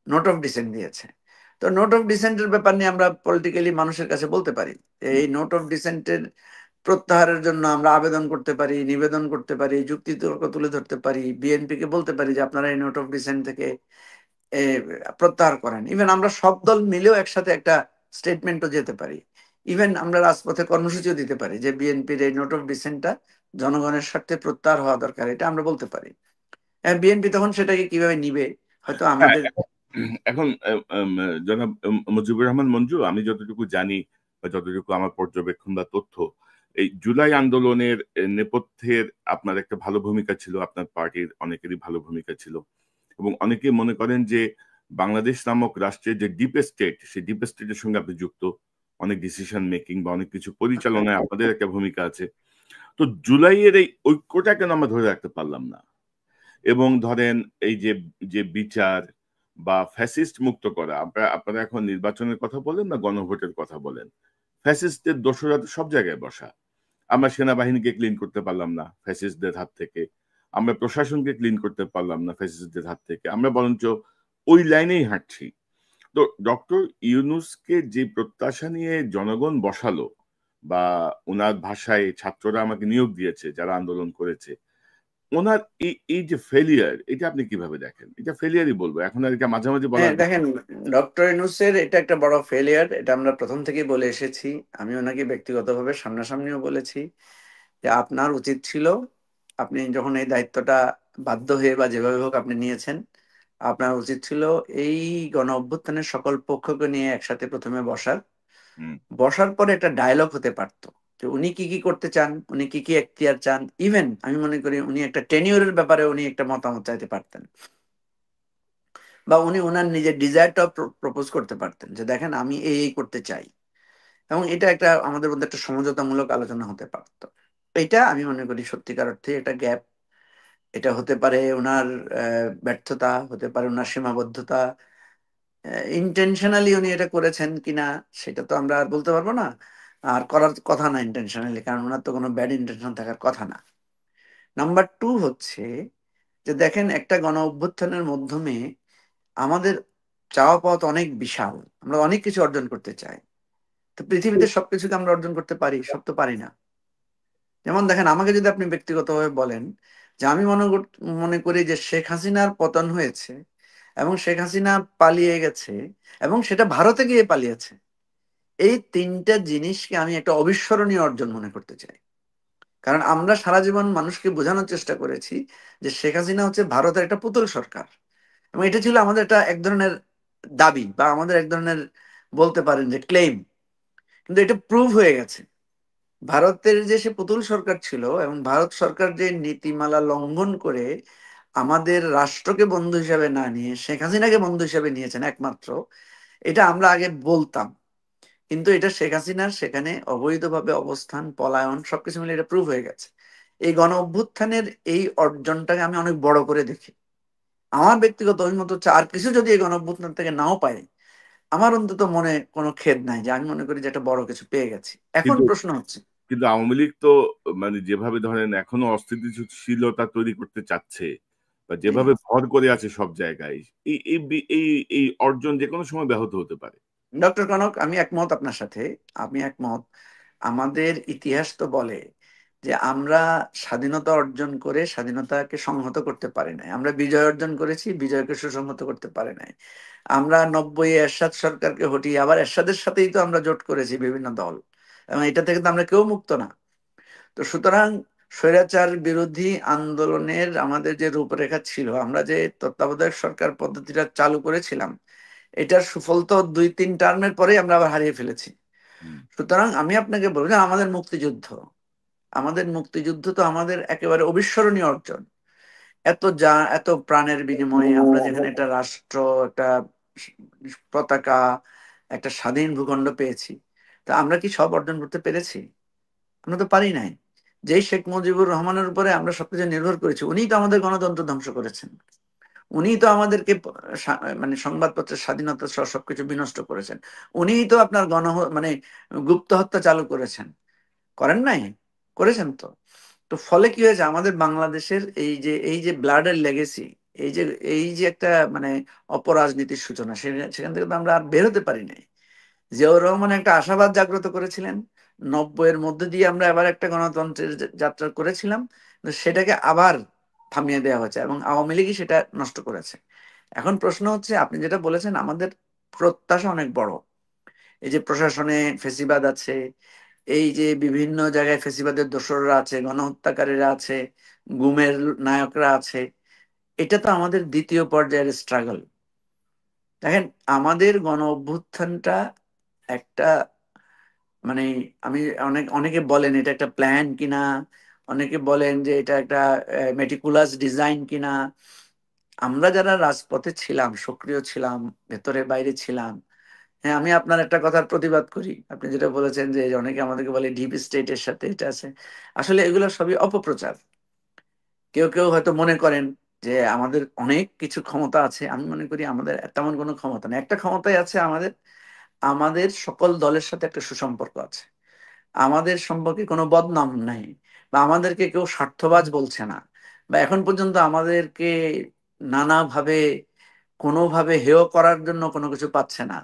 নোট অফ ডিসেন্ট দিয়েছে। তো নোট অফ ডিসেন্টের ব্যাপার নিয়ে আমরা পলিটিক্যালি মানুষের কাছে বলতে পারি, এই নোট অফ ডিসেন্টের প্রত্যাহারের জন্য আমরা আবেদন করতে পারি, নিবেদন করতে পারি, যুক্তি তর্ক তুলে ধরতে পারি, বিএনপি কে বলতে পারি যে আপনারা এই নোট অফ ডিসেন্ট থেকে এ, প্রত্যাহার করেন। ইভেন আমরা সব দল মিলেও একসাথে একটা স্টেটমেন্টও যেতে পারি। ইভেন আমরা রাজপথে কর্মসূচিও দিতে পারি যে বিএনপির এই নোট অফ ডিসেন্টটা জনগণের স্বার্থে প্রত্যাহার হওয়া দরকার, এটা আমরা বলতে পারি। বিএনপি তখন সেটাকে কিভাবে নিবে, হয়তো হ্যাঁ, আমাদের। এখন জনাব মুজিবুর রহমান মঞ্জু, আমি যতটুকু জানি বা যতটুকু আমার পর্যবেক্ষণ বা তথ্য, এই জুলাই আন্দোলনের নেপথ্যের আপনার একটা ভালো ভূমিকা ছিল, আপনার পার্টির অনেকেরই ভালো ভূমিকা ছিল, এবং অনেকে মনে করেন যে বাংলাদেশ নামক রাষ্ট্রের যে ডিপ স্টেট, সেই ডিপ স্টেটের সঙ্গে আপনি যুক্ত, অনেক ডিসিশন মেকিং বা অনেক কিছু পরিচালনায় আপনাদের একটা ভূমিকা আছে। তো জুলাইয়ের এই ঐক্যটা কেন আমরা ধরে রাখতে পারলাম না? এবং ধরেন এই যে যে বিচার বা ফ্যাসিস্ট মুক্ত করা, আপনারা এখন নির্বাচনের কথা বলেন না গণভোটের কথা বলেন, ফ্যাসিস্টদের দোষরা তো সব জায়গায় বসা। আমরা সেনাবাহিনীকে ক্লিন করতে পারলাম না ফ্যাসিস্টদের হাত থেকে, আমরা প্রশাসনকে ক্লিন করতে পারলাম না ফ্যাসিস্টদের হাত থেকে, আমরা বরঞ্চ ওই লাইনেই হাঁটছি। তো ডক্টর ইউনুসকে যে প্রত্যাশা নিয়ে জনগণ বসালো, বা ওনার ভাষায় ছাত্ররা আমাকে নিয়োগ দিয়েছে যারা আন্দোলন করেছে, ওনার এই এই যে ফেলিয়ার, এটা আপনি কিভাবে দেখেন? এটা ফেলিয়ারই বলবো, এখন আর এটা মাঝামাঝি হ্যাঁ বলার দেখেন, ডক্টর ইউনূসের এটা একটা বড় ফেলিয়ার, এটা আমরা প্রথম থেকেই বলে এসেছি। আমি ওনাকে ব্যক্তিগতভাবে সামনাসামনিও বলেছি যে আপনার উচিত ছিল, আপনি যখন এই দায়িত্বটা বাধ্য হয়ে বা যেভাবে হোক আপনি নিয়েছেন, আপনার উচিত ছিল এই গণ অভ্যুত্থানের সকল পক্ষকে নিয়ে একসাথে প্রথমে বসার। হুম। বসার পরে একটা ডায়লগ হতে পারতো যে উনি কি কি করতে চান, উনি কি কি এখতিয়ার চান। ইভেন আমি মনে করি উনি একটা টেনিউরের ব্যাপারে উনি একটা মতামত চাইতে পারতেন, বা উনি ওনার নিজের ডিজায়ারটা প্রপোজ করতে পারতেন যে দেখেন আমি এই করতে চাই। এবং এটা একটা আমাদের মধ্যে একটা সমঝোতামূলক আলোচনা হতে পারতো। এটা আমি মনে করি সত্যিকার অর্থে এটা গ্যাপ। এটা হতে পারে ওনার ব্যর্থতা, হতে পারে ওনার সীমাবদ্ধতা। ইন্টেনশনালি উনি এটা করেছেন কিনা সেটা তো আমরা আর বলতে পারবো না, আর করার কথা না ইন্টেনশনালি, কারণ ওনার তো কোনো ব্যাড ইন্টেনশন থাকার কথা না। নাম্বার টু হচ্ছে যে দেখেন, একটা গণ অভ্যুত্থানের মাধ্যমে আমাদের চাওয়া পাওয়া তো অনেক বিশাল, আমরা অনেক কিছু অর্জন করতে চাই। তো পৃথিবীতে সবকিছুকে আমরা অর্জন করতে পারি? সব তো পারি না। যেমন দেখেন, আমাকে যদি আপনি ব্যক্তিগতভাবে বলেন যে আমি মনে করি যে শেখ হাসিনার পতন হয়েছে এবং শেখ হাসিনা পালিয়ে গেছে, এবং সেটা ভারতে গিয়ে পালিয়েছে, এই তিনটা জিনিসকে আমি একটা অবিস্মরণীয় অর্জন মনে করতে চাই। কারণ আমরা সারা জীবন মানুষকে বোঝানোর চেষ্টা করেছি যে শেখ হাসিনা হচ্ছে ভারতের একটা পুতুল সরকার, এবং এটা ছিল আমাদের একটা এক ধরনের দাবি বা আমাদের এক ধরনের বলতে পারেন যে ক্লেম। কিন্তু এটা প্রুভ হয়ে গেছে, ভারতের যে সে পুতুল সরকার ছিল এবং ভারত সরকার যে নীতিমালা লঙ্ঘন করে আমাদের রাষ্ট্রকে বন্ধু হিসাবে না নিয়ে শেখ হাসিনাকে বন্ধু হিসাবে নিয়েছেন একমাত্র, এটা আমরা আগে বলতাম, কিন্তু এটা শেখ হাসিনার সেখানে অবৈধভাবে অবস্থান, পলায়ন সবকিছু মিলে এটা প্রুভ হয়ে গেছে। এই গণ অভ্যুত্থানের এই অর্জনটাকে আমি অনেক বড় করে দেখি। আমার ব্যক্তিগত অভিমত হচ্ছে আর কিছু যদি এই গণ অভ্যুত্থান থেকে নাও পাই, আমার অন্তত মনে কোনো খেদ নাই, যে আমি মনে করি যে একটা বড় কিছু পেয়ে গেছি। এখন কিন্তু প্রশ্ন হচ্ছে, কিন্তু আওয়ামী লীগ তো মানে যেভাবে ধরেন এখনো অস্থিতিশীলতা তৈরি করতে চাচ্ছে বা জি, যেভাবে ভর করে আছে সব জায়গায়, এই এই এই এই অর্জন যে কোনো সময় ব্যাহত হতে পারে। ডক্টর কনক, আমি একমত আপনার সাথে, আমি একমত। আমাদের ইতিহাস তো বলে যে আমরা স্বাধীনতা অর্জন করে স্বাধীনতাকে সংহত করতে পারি নাই, আমরা বিজয় অর্জন করেছি, বিজয়কে সুসংহত করতে পারি নাই। আমরা 90-এ এরশাদ সরকারকে হটিয়ে আবার এরশাদের সাথেই তো আমরা জোট করেছি বিভিন্ন দল, এবং এটা থেকে তো আমরা কেউ মুক্ত না। তো সুতরাং স্বৈরাচার বিরোধী আন্দোলনের আমাদের যে রূপরেখা ছিল, আমরা যে তত্ত্বাবধায়ক সরকার পদ্ধতিটা চালু করেছিলাম, এটার সুফল তো 2-3 টার্মের পরেই আমরা আবার হারিয়ে ফেলেছি। হুম। সুতরাং আমি আপনাকে বলবো যে আমাদের মুক্তিযুদ্ধ তো আমাদের একেবারে অবিস্মরণীয় অর্জন। এত প্রাণের বিনিময়ে আমরা যেখানে একটা রাষ্ট্র, একটা পতাকা, একটা স্বাধীন ভূখণ্ড পেয়েছি, তা আমরা কি সব অর্জন করতে পেরেছি? আমরা তো পারি নাই। যেই শেখ মুজিবুর রহমানের উপরে আমরা সবকিছু নির্ভর করেছি, উনিই তো আমাদের গণতন্ত্র ধ্বংস করেছেন। উনিই তো আমাদেরকে মানে সংবাদপত্রের স্বাধীনতা সহ সবকিছু বিনষ্ট করেছেন। উনিই তো আপনার মানে গুপ্ত হত্যা চালু করেছেন, করেন নাই? করেছেন তো। তো ফলে কি হয়েছে, আমাদের বাংলাদেশের এই যে ব্লাডের লেগেসি, এই যে এই যে একটা মানে অপরাজনীতির সূচনা, সেখান থেকে তো আমরা আর বের হতে পারি নাই। জিয়াউর রহমান একটা আশাবাদ জাগ্রত করেছিলেন, 90-এর মধ্যে দিয়ে আমরা আবার একটা গণতন্ত্রের যাত্রা করেছিলাম, কিন্তু সেটাকে আবার থামিয়ে দেওয়া হয়েছে এবং আওয়ামী লীগই সেটা নষ্ট করেছে। এখন প্রশ্ন হচ্ছে, আপনি যেটা বলেছেন, আমাদের প্রত্যাশা অনেক বড়। এই যে প্রশাসনে ফেসিবাদ আছে, এই যে বিভিন্ন জায়গায় ফেসিবাদের দোসররা আছে, গণহত্যাকারীরা আছে, গুমের নায়করা আছে, এটা তো আমাদের দ্বিতীয় পর্যায়ের স্ট্রাগল। দেখেন, আমাদের গণ অভ্যুত্থানটা একটা মানে আমি অনেকে বলেন এটা একটা প্ল্যান কিনা, অনেকে বলেন যে এটা একটা মেটিকুলাস ডিজাইন কিনা। আমরা যারা রাজপথে ছিলাম, সক্রিয় ছিলাম, ভেতরে বাইরে ছিলাম, হ্যাঁ, আমি আপনার একটা কথার প্রতিবাদ করি। আপনি যেটা বলেছেন যে অনেকে আমাদেরকে বলে ডিপ স্টেটের সাথে এটা আছে, আসলে এগুলো সবই অপপ্রচার। কেউ কেউ হয়তো মনে করেন যে আমাদের অনেক কিছু ক্ষমতা আছে, আমি মনে করি আমাদের তেমন কোনো ক্ষমতা নেই। একটা ক্ষমতাই আছে আমাদের, আমাদের সকল দলের সাথে একটা সুসম্পর্ক আছে, আমাদের সম্পর্কে কোনো বদনাম নাই, বা আমাদেরকে কেউ স্বার্থবাজ বলছে না, বা এখন পর্যন্ত আমাদেরকে নানাভাবে কোনোভাবে হেয় করার জন্য কোনো কিছু পাচ্ছে না।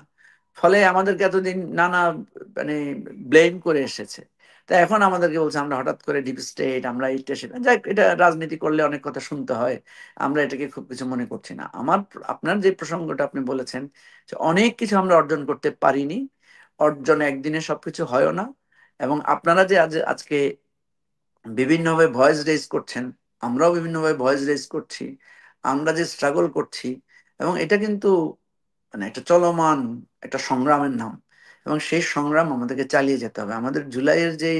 ফলে আমাদেরকে এতদিন নানা মানে ব্লেম করে এসেছে। তা এখন আমাদেরকে বলছে আমরা হঠাৎ করে ডিপ স্টেট, আমরা এইটা সেটা, যাক, এটা রাজনীতি করলে অনেক কথা শুনতে হয়, আমরা এটাকে খুব কিছু মনে করছি না। আপনার যে প্রসঙ্গটা আপনি বলেছেন যে অনেক কিছু আমরা অর্জন করতে পারিনি, অর্জন একদিনে সবকিছু হয় না। এবং আপনারা যে আজকে বিভিন্নভাবে ভয়েস রেজ করছেন, আমরাও বিভিন্নভাবে ভয়েস রেজ করছি, আমরা যে স্ট্রাগল করছি, এবং এটা কিন্তু মানে একটা চলমান একটা সংগ্রামের নাম, এবং সেই সংগ্রাম আমাদেরকে চালিয়ে যেতে হবে। আমাদের জুলাইয়ের যে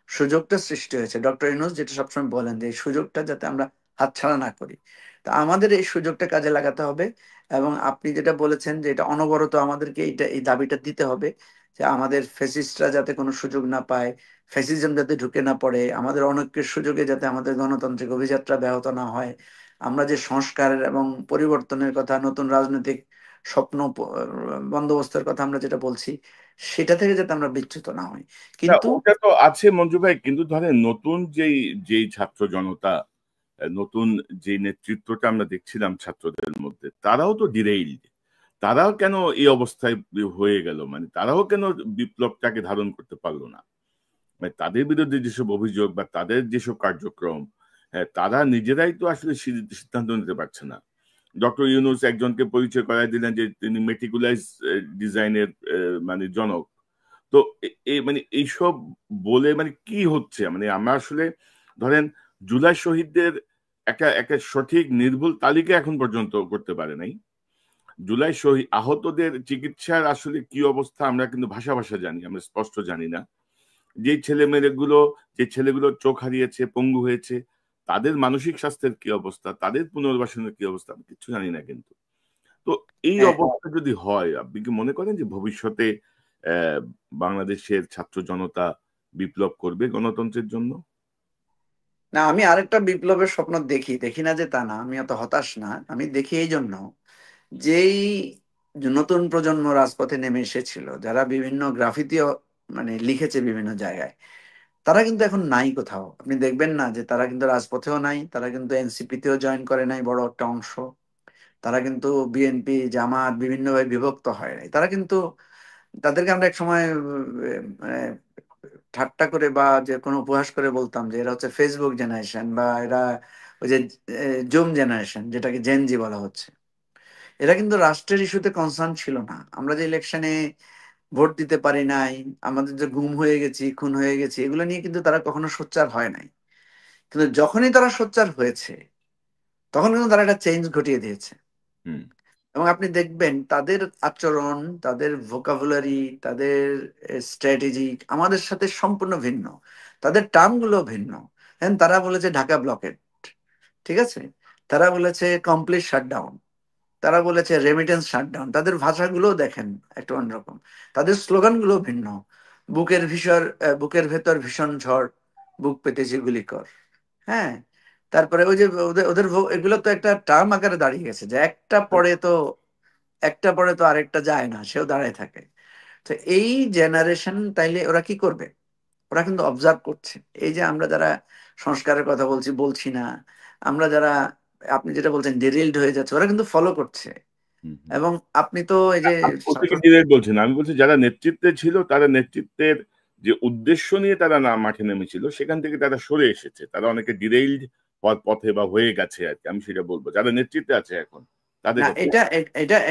সুযোগটা সৃষ্টি হয়েছে, ডক্টর ইউনূস যেটা সবসময় বলেন যে এই সুযোগটা যাতে আমরা হাতছাড়া না করি, তা আমাদের এই সুযোগটা কাজে লাগাতে হবে। এবং আপনি যেটা বলেছেন যে এটা অনবরত আমাদেরকে এই দাবিটা দিতে হবে যে আমাদের ফ্যাসিস্টরা যাতে কোনো সুযোগ না পায়, ফ্যাসিজম যাতে ঢুকে না পড়ে, আমাদের অনৈক্যের সুযোগে যাতে আমাদের গণতান্ত্রিক অভিযাত্রা ব্যাহত না হয়, আমরা যে সংস্কার এবং পরিবর্তনের কথা, নতুন রাজনৈতিক স্বপ্ন বন্দোবস্তের কথা আমরা যেটা বলছি, সেটা থেকে যাতে আমরা বিচ্যুত না হই। না, কিন্তু ওটা তো আছে মঞ্জু ভাই, কিন্তু ধরেন নতুন যেই যেই ছাত্র জনতা, নতুন যে নেতৃত্বটা আমরা দেখছিলাম ছাত্রদের মধ্যে, তারাও তো ডিরেইলড। তারাও কেন এই অবস্থায় হয়ে গেল, মানে তারাও কেন বিপ্লবটাকে ধারণ করতে পারলো না? মানে তাদের বিরুদ্ধে যেসব অভিযোগ বা তাদের যেসব কার্যক্রম, হ্যাঁ, তারা নিজেরাই তো আসলে সিদ্ধান্ত নিতে পারছে না। ডক্টর ইউনূস একজনকে পরিচয় করাই দিলেন যে তিনি মেটিকুলাইজ ডিজাইনের মানে জনক। তো মানে এইসব বলে মানে কি হচ্ছে, মানে আমরা আসলে ধরেন জুলাই শহীদদের একটা একটা সঠিক নির্ভুল তালিকা এখন পর্যন্ত করতে পারে নাই। জুলাই শহীদ আহতদের চিকিৎসার আসলে কি অবস্থা আমরা কিন্তু ভাষা ভাষা জানি, আমরা স্পষ্ট জানি না। যে ছেলেগুলো চোখ হারিয়েছে, পঙ্গু হয়েছে, তাদের মানসিক স্বাস্থ্যের কি অবস্থা, তাদের পুনর্বাসনের কি অবস্থা, আমি কিছু জানি না কিন্তু। তো এই হ্যাঁ, অবস্থা যদি হয়, আপনি কি মনে করেন যে ভবিষ্যতে আহ, বাংলাদেশের ছাত্র জনতা বিপ্লব করবে গণতন্ত্রের জন্য? না, আমি আরেকটা বিপ্লবের স্বপ্ন দেখি, দেখি না যে তা না, আমি অত হতাশ না। আমি দেখি এই জন্য, যেই নতুন প্রজন্ম রাজপথে নেমে এসেছিল, যারা বিভিন্ন গ্রাফিতিও মানে লিখেছে বিভিন্ন জায়গায়, তারা কিন্তু এখন নাই কোথাও। আপনি দেখবেন না যে তারা কিন্তু রাজপথেও নাই, তারা কিন্তু এনসিপি তেও জয়েন করে নাই বড় একটা অংশ, তারা কিন্তু বিএনপি জামাত বিভিন্নভাবে বিভক্ত হয় নাই। তারা কিন্তু, তাদেরকে আমরা এক সময় মানে ঠাট্টা করে বা যে কোনো উপহাস করে বলতাম যে এরা হচ্ছে ফেসবুক জেনারেশন, বা এরা ওই যে জুম জেনারেশন, যেটাকে জেনজি বলা হচ্ছে। এরা কিন্তু রাষ্ট্রের ইস্যুতে কনসার্ন ছিল না। আমরা যে ইলেকশনে ভোট দিতে পারি নাই, আমাদের যে গুম হয়ে গেছি, খুন হয়ে গেছি, এগুলো নিয়ে কিন্তু তারা কখনো সোচ্চার হয় নাই। কিন্তু যখনই তারা সোচ্চার হয়েছে, তখন কিন্তু তারা একটা চেঞ্জ ঘটিয়ে দিয়েছে। হুম। এবং আপনি দেখবেন তাদের আচরণ, তাদের ভোকাবুলারি, তাদের স্ট্র্যাটেজি আমাদের সাথে সম্পূর্ণ ভিন্ন। তাদের টার্মগুলো ভিন্ন। তারা বলেছে ঢাকা ব্লকেড, ঠিক আছে, তারা বলেছে কমপ্লিট শাটডাউন, তারা বলেছে রেমিটেন্স শাটডাউন। তাদের ভাষাগুলো দেখেন একটু অন্যরকম, তাদের স্লোগানগুলো ভিন্ন। বুকের ভেতর ভীষণ ঝড়, বুক পেতেছি গুলি কর। হ্যাঁ, তারপরে ওই যে ওদের ওদের এগুলো তো একটা টার্ম আকারে দাঁড়িয়ে গেছে, যে একটা পরে তো আরেকটা যায় না, সেও দাঁড়ায় থাকে। তো এই জেনারেশন তাইলে ওরা কি করবে? ওরা কিন্তু অবজার্ভ করছে। এই যে আমরা যারা সংস্কারের কথা বলছি বলছি না, আমরা যারা, আপনি যেটা বলছেন ডিরিলড হয়ে যাচ্ছে, ওরা কিন্তু ফলো করছে। হুম। এবং আপনি তো এই যে আমি বলতে ছাত্র, কি ডিরেক্ট বলছি না, আমি বলছি যারা নেতৃত্বে ছিল, তারা নেতৃত্বের যে উদ্দেশ্য নিয়ে তারা না মাঠে নেমেছিল, সেখান থেকে তারা সরে এসেছে, তারা অনেকে ডিরেইলড হওয়ার পথে বা হয়ে গেছে আর কি, আমি সেটা বলবো যারা নেতৃত্বে আছে এখন তাদের না, কথা।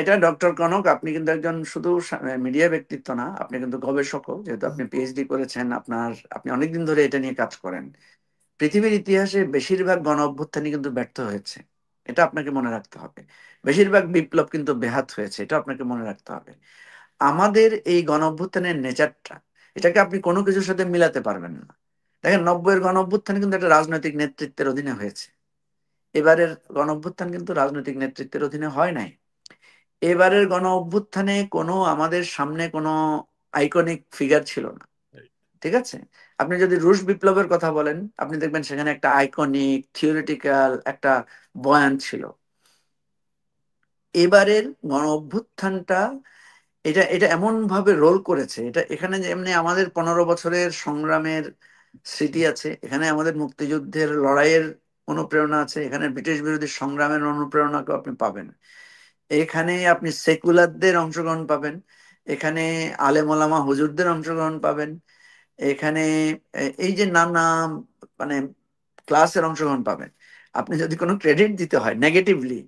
এটা ডক্টর কনক, আপনি কিন্তু একজন শুধু মিডিয়া ব্যক্তিত্ব না, আপনি কিন্তু গবেষকও, যেহেতু আপনি পিএইচডি করেছেন, আপনি অনেকদিন ধরে এটা নিয়ে কাজ করেন। পৃথিবীর ইতিহাসে বেশিরভাগ গণ অভ্যুত্থানই কিন্তু ব্যর্থ হয়েছে, এটা আপনাকে মনে রাখতে হবে। বেশিরভাগ বিপ্লব কিন্তু বেহাত হয়েছে, এটা আপনাকে মনে রাখতে হবে। আমাদের এই গণ অভ্যুত্থানের নেচারটা, এটাকে আপনি কোনো কিছুর সাথে মিলাতে পারবেন না। দেখেন, 90-এর গণ অভ্যুত্থান কিন্তু একটা রাজনৈতিক নেতৃত্বের অধীনে হয়েছে। এবারের গণ অভ্যুত্থান কিন্তু রাজনৈতিক নেতৃত্বের অধীনে হয় নাই। এবারের গণ অভ্যুত্থানে কোনো আমাদের সামনে কোনো আইকনিক ফিগার ছিল না, ঠিক আছে। আপনি যদি রুশ বিপ্লবের কথা বলেন, আপনি দেখবেন সেখানে একটা আইকনিক থিওরিটিক্যাল একটা বয়ান ছিল। এবারের গণ অভ্যুত্থানটা, এটা এটা এমন ভাবে রোল করেছে, এটা এখানে যেমনি আমাদের 15 বছরের সংগ্রামের স্মৃতি আছে, এখানে আমাদের মুক্তিযুদ্ধের লড়াইয়ের অনুপ্রেরণা আছে, এখানে ব্রিটিশ বিরোধী সংগ্রামের অনুপ্রেরণাকেও আপনি পাবেন। এখানে আপনি সেকুলারদের অংশগ্রহণ পাবেন, এখানে আলেম ওলামা হুজুরদের অংশগ্রহণ পাবেন, এখানে এই যে নানা মানে ক্লাসের অংশগ্রহণ পাবেন। আপনি যদি কোনো ক্রেডিট দিতে হয় নেগেটিভলি,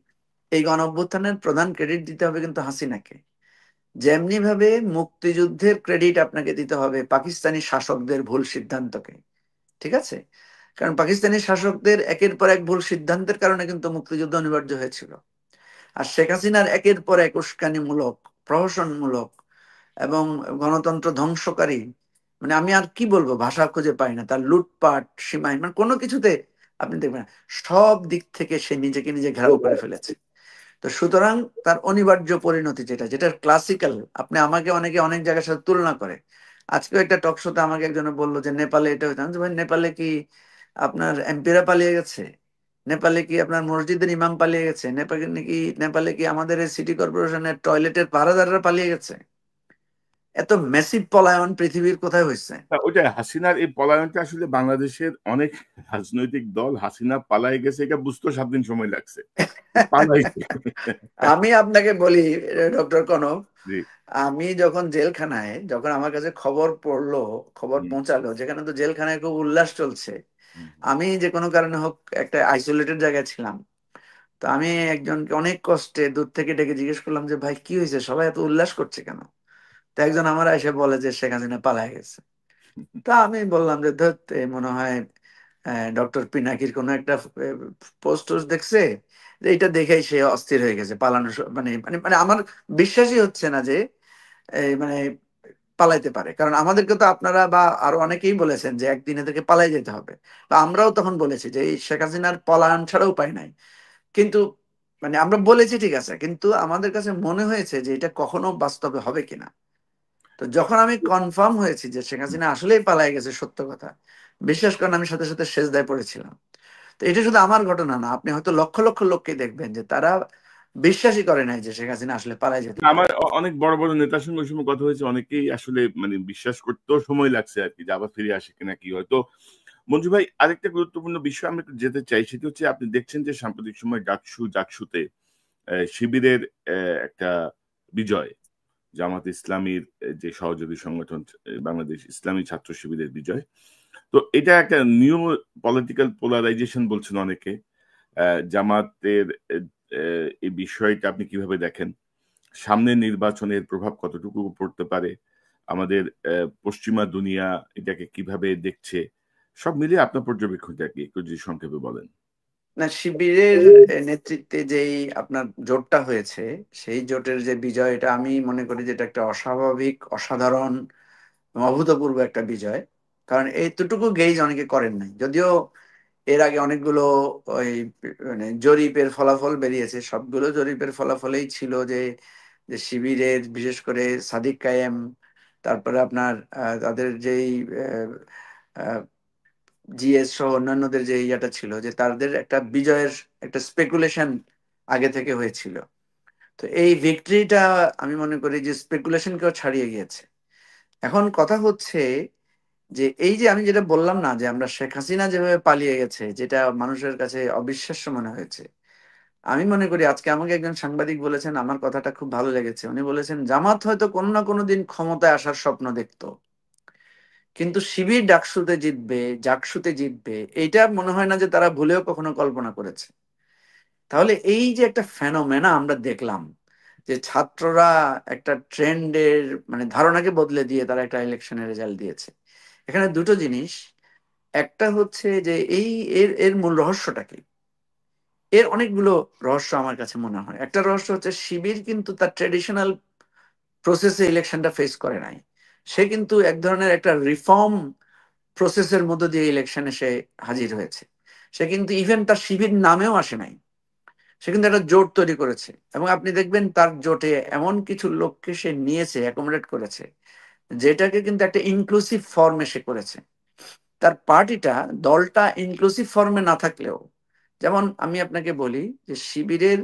এই গণ অভ্যুত্থানের প্রধান ক্রেডিট দিতে হবে কিন্তু হাসিনাকে। যেমনি ভাবে মুক্তিযুদ্ধের ক্রেডিট আপনাকে দিতে হবে পাকিস্তানি শাসকদের ভুল সিদ্ধান্তকে, ঠিক আছে। কারণ পাকিস্তানি শাসকদের একের পর এক ভুল সিদ্ধান্তের কারণে কিন্তু মুক্তিযুদ্ধ অনিবার্য হয়েছিল। আর শেখ হাসিনার একের পর এক উস্কানিমূলক, প্রহসনমূলক এবং গণতন্ত্র ধ্বংসকারী, মানে আমি আর কি বলবো, ভাষা খুঁজে পাই না, তার লুটপাট সীমাহীন, মানে কোনো কিছুতে আপনি দেখবেন সব দিক থেকে সে নিজেকে নিজে ঘেরাও করে ফেলেছে। তো সুতরাং তার অনিবার্য পরিণতি, যেটা যেটা ক্লাসিক্যাল, আপনি আমাকে অনেকে অনেক জায়গার সাথে তুলনা করে। আজকেও একটা টক শোতে আমাকে একজনে বললো যে নেপালে এটা হইতাম, ভাই নেপালে কি আপনার এমপিরা পালিয়ে গেছে? নেপালে কি আপনার মসজিদের ইমাম পালিয়ে গেছে? নেপালে কি আমাদের সিটি কর্পোরেশনের টয়লেটের পাহারাদাররা পালিয়ে গেছে? এত মেসিভ পলায়ন পৃথিবীর কোথায় হয়েছে? ওইটা হাসিনার এই পলায়নটা আসলে বাংলাদেশের অনেক রাজনৈতিক দল হাসিনা পালাই গেছে এটা বুঝতে 7 দিন সময় লাগছে, পালাইছে। আমি আপনাকে বলি ডক্টর কনক, জি। আমি যখন আমার কাছে খবর হুম, পৌঁছালো, যেখানে তো জেলখানায় খুব উল্লাস চলছে, হুম, আমি যে কোনো কারণে হোক একটা আইসোলেটেড জায়গায় ছিলাম। তো আমি একজনকে অনেক কষ্টে দূর থেকে ডেকে জিজ্ঞেস করলাম যে ভাই কি হয়েছে, সবাই এত উল্লাস করছে কেন? তো একজন আমার এসে বলে যে শেখ হাসিনা পালায় গেছে। তা আমি বললাম যে ধরতে মনে হয় ডক্টর পিনাকির কোনো একটা পোস্ট দেখছে, যে এটা দেখেই সে অস্থির হয়ে গেছে পালানো মানে মানে মানে আমার বিশ্বাসই হচ্ছে না যে মানে পালাইতে পারে, কারণ আমাদেরকে তো আপনারা বা আরো অনেকেই বলেছেন যে একদিন এদেরকে পালাই যেতে হবে, বা আমরাও তখন বলেছি যে এই শেখ হাসিনার পলায়ন ছাড়া উপায় নাই। কিন্তু মানে আমরা বলেছি ঠিক আছে, কিন্তু আমাদের কাছে মনে হয়েছে যে এটা কখনো বাস্তবে হবে কিনা। তো যখন আমি কনফার্ম হয়েছি যে শেখ হাসিনা আসলেই পালাই গেছে, সত্য কথা, বিশ্বাস করেন আমি সাথে সাথে সেজদায় পড়েছিলাম। তো এটা শুধু আমার ঘটনা না, আপনি হয়তো লক্ষ লক্ষ লোককে দেখবেন যে তারা বিশ্বাসই করে নাই যে শেখ হাসিনা আসলে পালাই যেতে পারে। আমার অনেক বড় বড় নেতার সঙ্গে ওই সময় কথা হয়েছে, অনেকেই আসলে মানে বিশ্বাস করতেও সময় লাগছে আর কি, যে আবার ফিরে আসে কিনা কি হয়তো। মঞ্জু ভাই, আরেকটা গুরুত্বপূর্ণ বিষয় আমি একটু যেতে চাই, সেটি হচ্ছে আপনি দেখছেন যে সাম্প্রতিক সময় জাকসুতে শিবিরের একটা বিজয়, জামাত ইসলামীর যে সহযোগী সংগঠন বাংলাদেশ ইসলামী ছাত্র শিবিরের বিজয়। তো এটা একটা নিউ পলিটিক্যাল পোলারাইজেশন বলছেন অনেকে। জামাতের এই বিষয়টা আপনি কিভাবে দেখেন? সামনের নির্বাচনের প্রভাব কতটুকু পড়তে পারে? আমাদের পশ্চিমা দুনিয়া এটাকে কিভাবে দেখছে? সব মিলিয়ে আপনার পর্যবেক্ষণটা কি একটু যদি সংক্ষেপে বলেন। না, শিবিরের নেতৃত্বে যেই আপনার জোটটা হয়েছে, সেই জোটের যে বিজয়, এটা আমি মনে করি যে এটা একটা অস্বাভাবিক, অসাধারণ, অভূতপূর্ব একটা বিজয়। কারণ এইটুকু গেজ অনেকে করেন নাই, যদিও এর আগে অনেকগুলো ওই মানে জরিপের ফলাফল বেরিয়েছে, সবগুলো জরিপের ফলাফলেই ছিল যে যে শিবিরের বিশেষ করে সাদিক কায়েম, তারপরে আপনার তাদের যেই জিএস সহ অন্যান্যদের যে ইয়াটা ছিল, যে তাদের একটা বিজয়ের একটা স্পেকুলেশন আগে থেকে হয়েছিল। তো এই ভিক্টরিটা আমি মনে করি যে স্পেকুলেশনকেও ছাড়িয়ে গিয়েছে। এখন কথা হচ্ছে যে এই যে আমি যেটা বললাম না, যে আমরা শেখ হাসিনা যেভাবে পালিয়ে গেছে, যেটা মানুষের কাছে অবিশ্বাস্য মনে হয়েছে, আমি মনে করি আজকে আমাকে একজন সাংবাদিক বলেছেন, আমার কথাটা খুব ভালো লেগেছে। উনি বলেছেন জামাত হয়তো কোনো না কোনো দিন ক্ষমতায় আসার স্বপ্ন দেখতো, কিন্তু শিবির জাকসুতে জিতবে এইটা মনে হয় না যে তারা ভুলেও কখনো কল্পনা করেছে। তাহলে এই যে একটা ফেনোমেনা আমরা দেখলাম, যে ছাত্ররা একটা ট্রেন্ডের মানে ধারণাকে বদলে দিয়ে তারা একটা ইলেকশনের রেজাল্ট দিয়েছে। এখানে দুটো জিনিস, একটা হচ্ছে যে এই এর এর মূল রহস্যটা কি। এর অনেকগুলো রহস্য আমার কাছে মনে হয়। একটা রহস্য হচ্ছে শিবির কিন্তু তার ট্রেডিশনাল প্রসেসে ইলেকশনটা ফেস করে নাই। সে কিন্তু এক ধরনের একটা রিফর্ম প্রসেসের মধ্য দিয়ে ইলেকশনে সে হাজির হয়েছে। সে কিন্তু ইভেন তার শিবির নামেও আসে নাই, সে কিন্তু একটা জোট তৈরি করেছে। এবং আপনি দেখবেন তার জোটে এমন কিছু লোককে সে নিয়েছে, অ্যাকোমোডেট করেছে, যেটাকে কিন্তু একটা ইনক্লুসিভ ফর্মে সে করেছে। তার পার্টিটা, দলটা ইনক্লুসিভ ফর্মে না থাকলেও, যেমন আমি আপনাকে বলি যে শিবিরের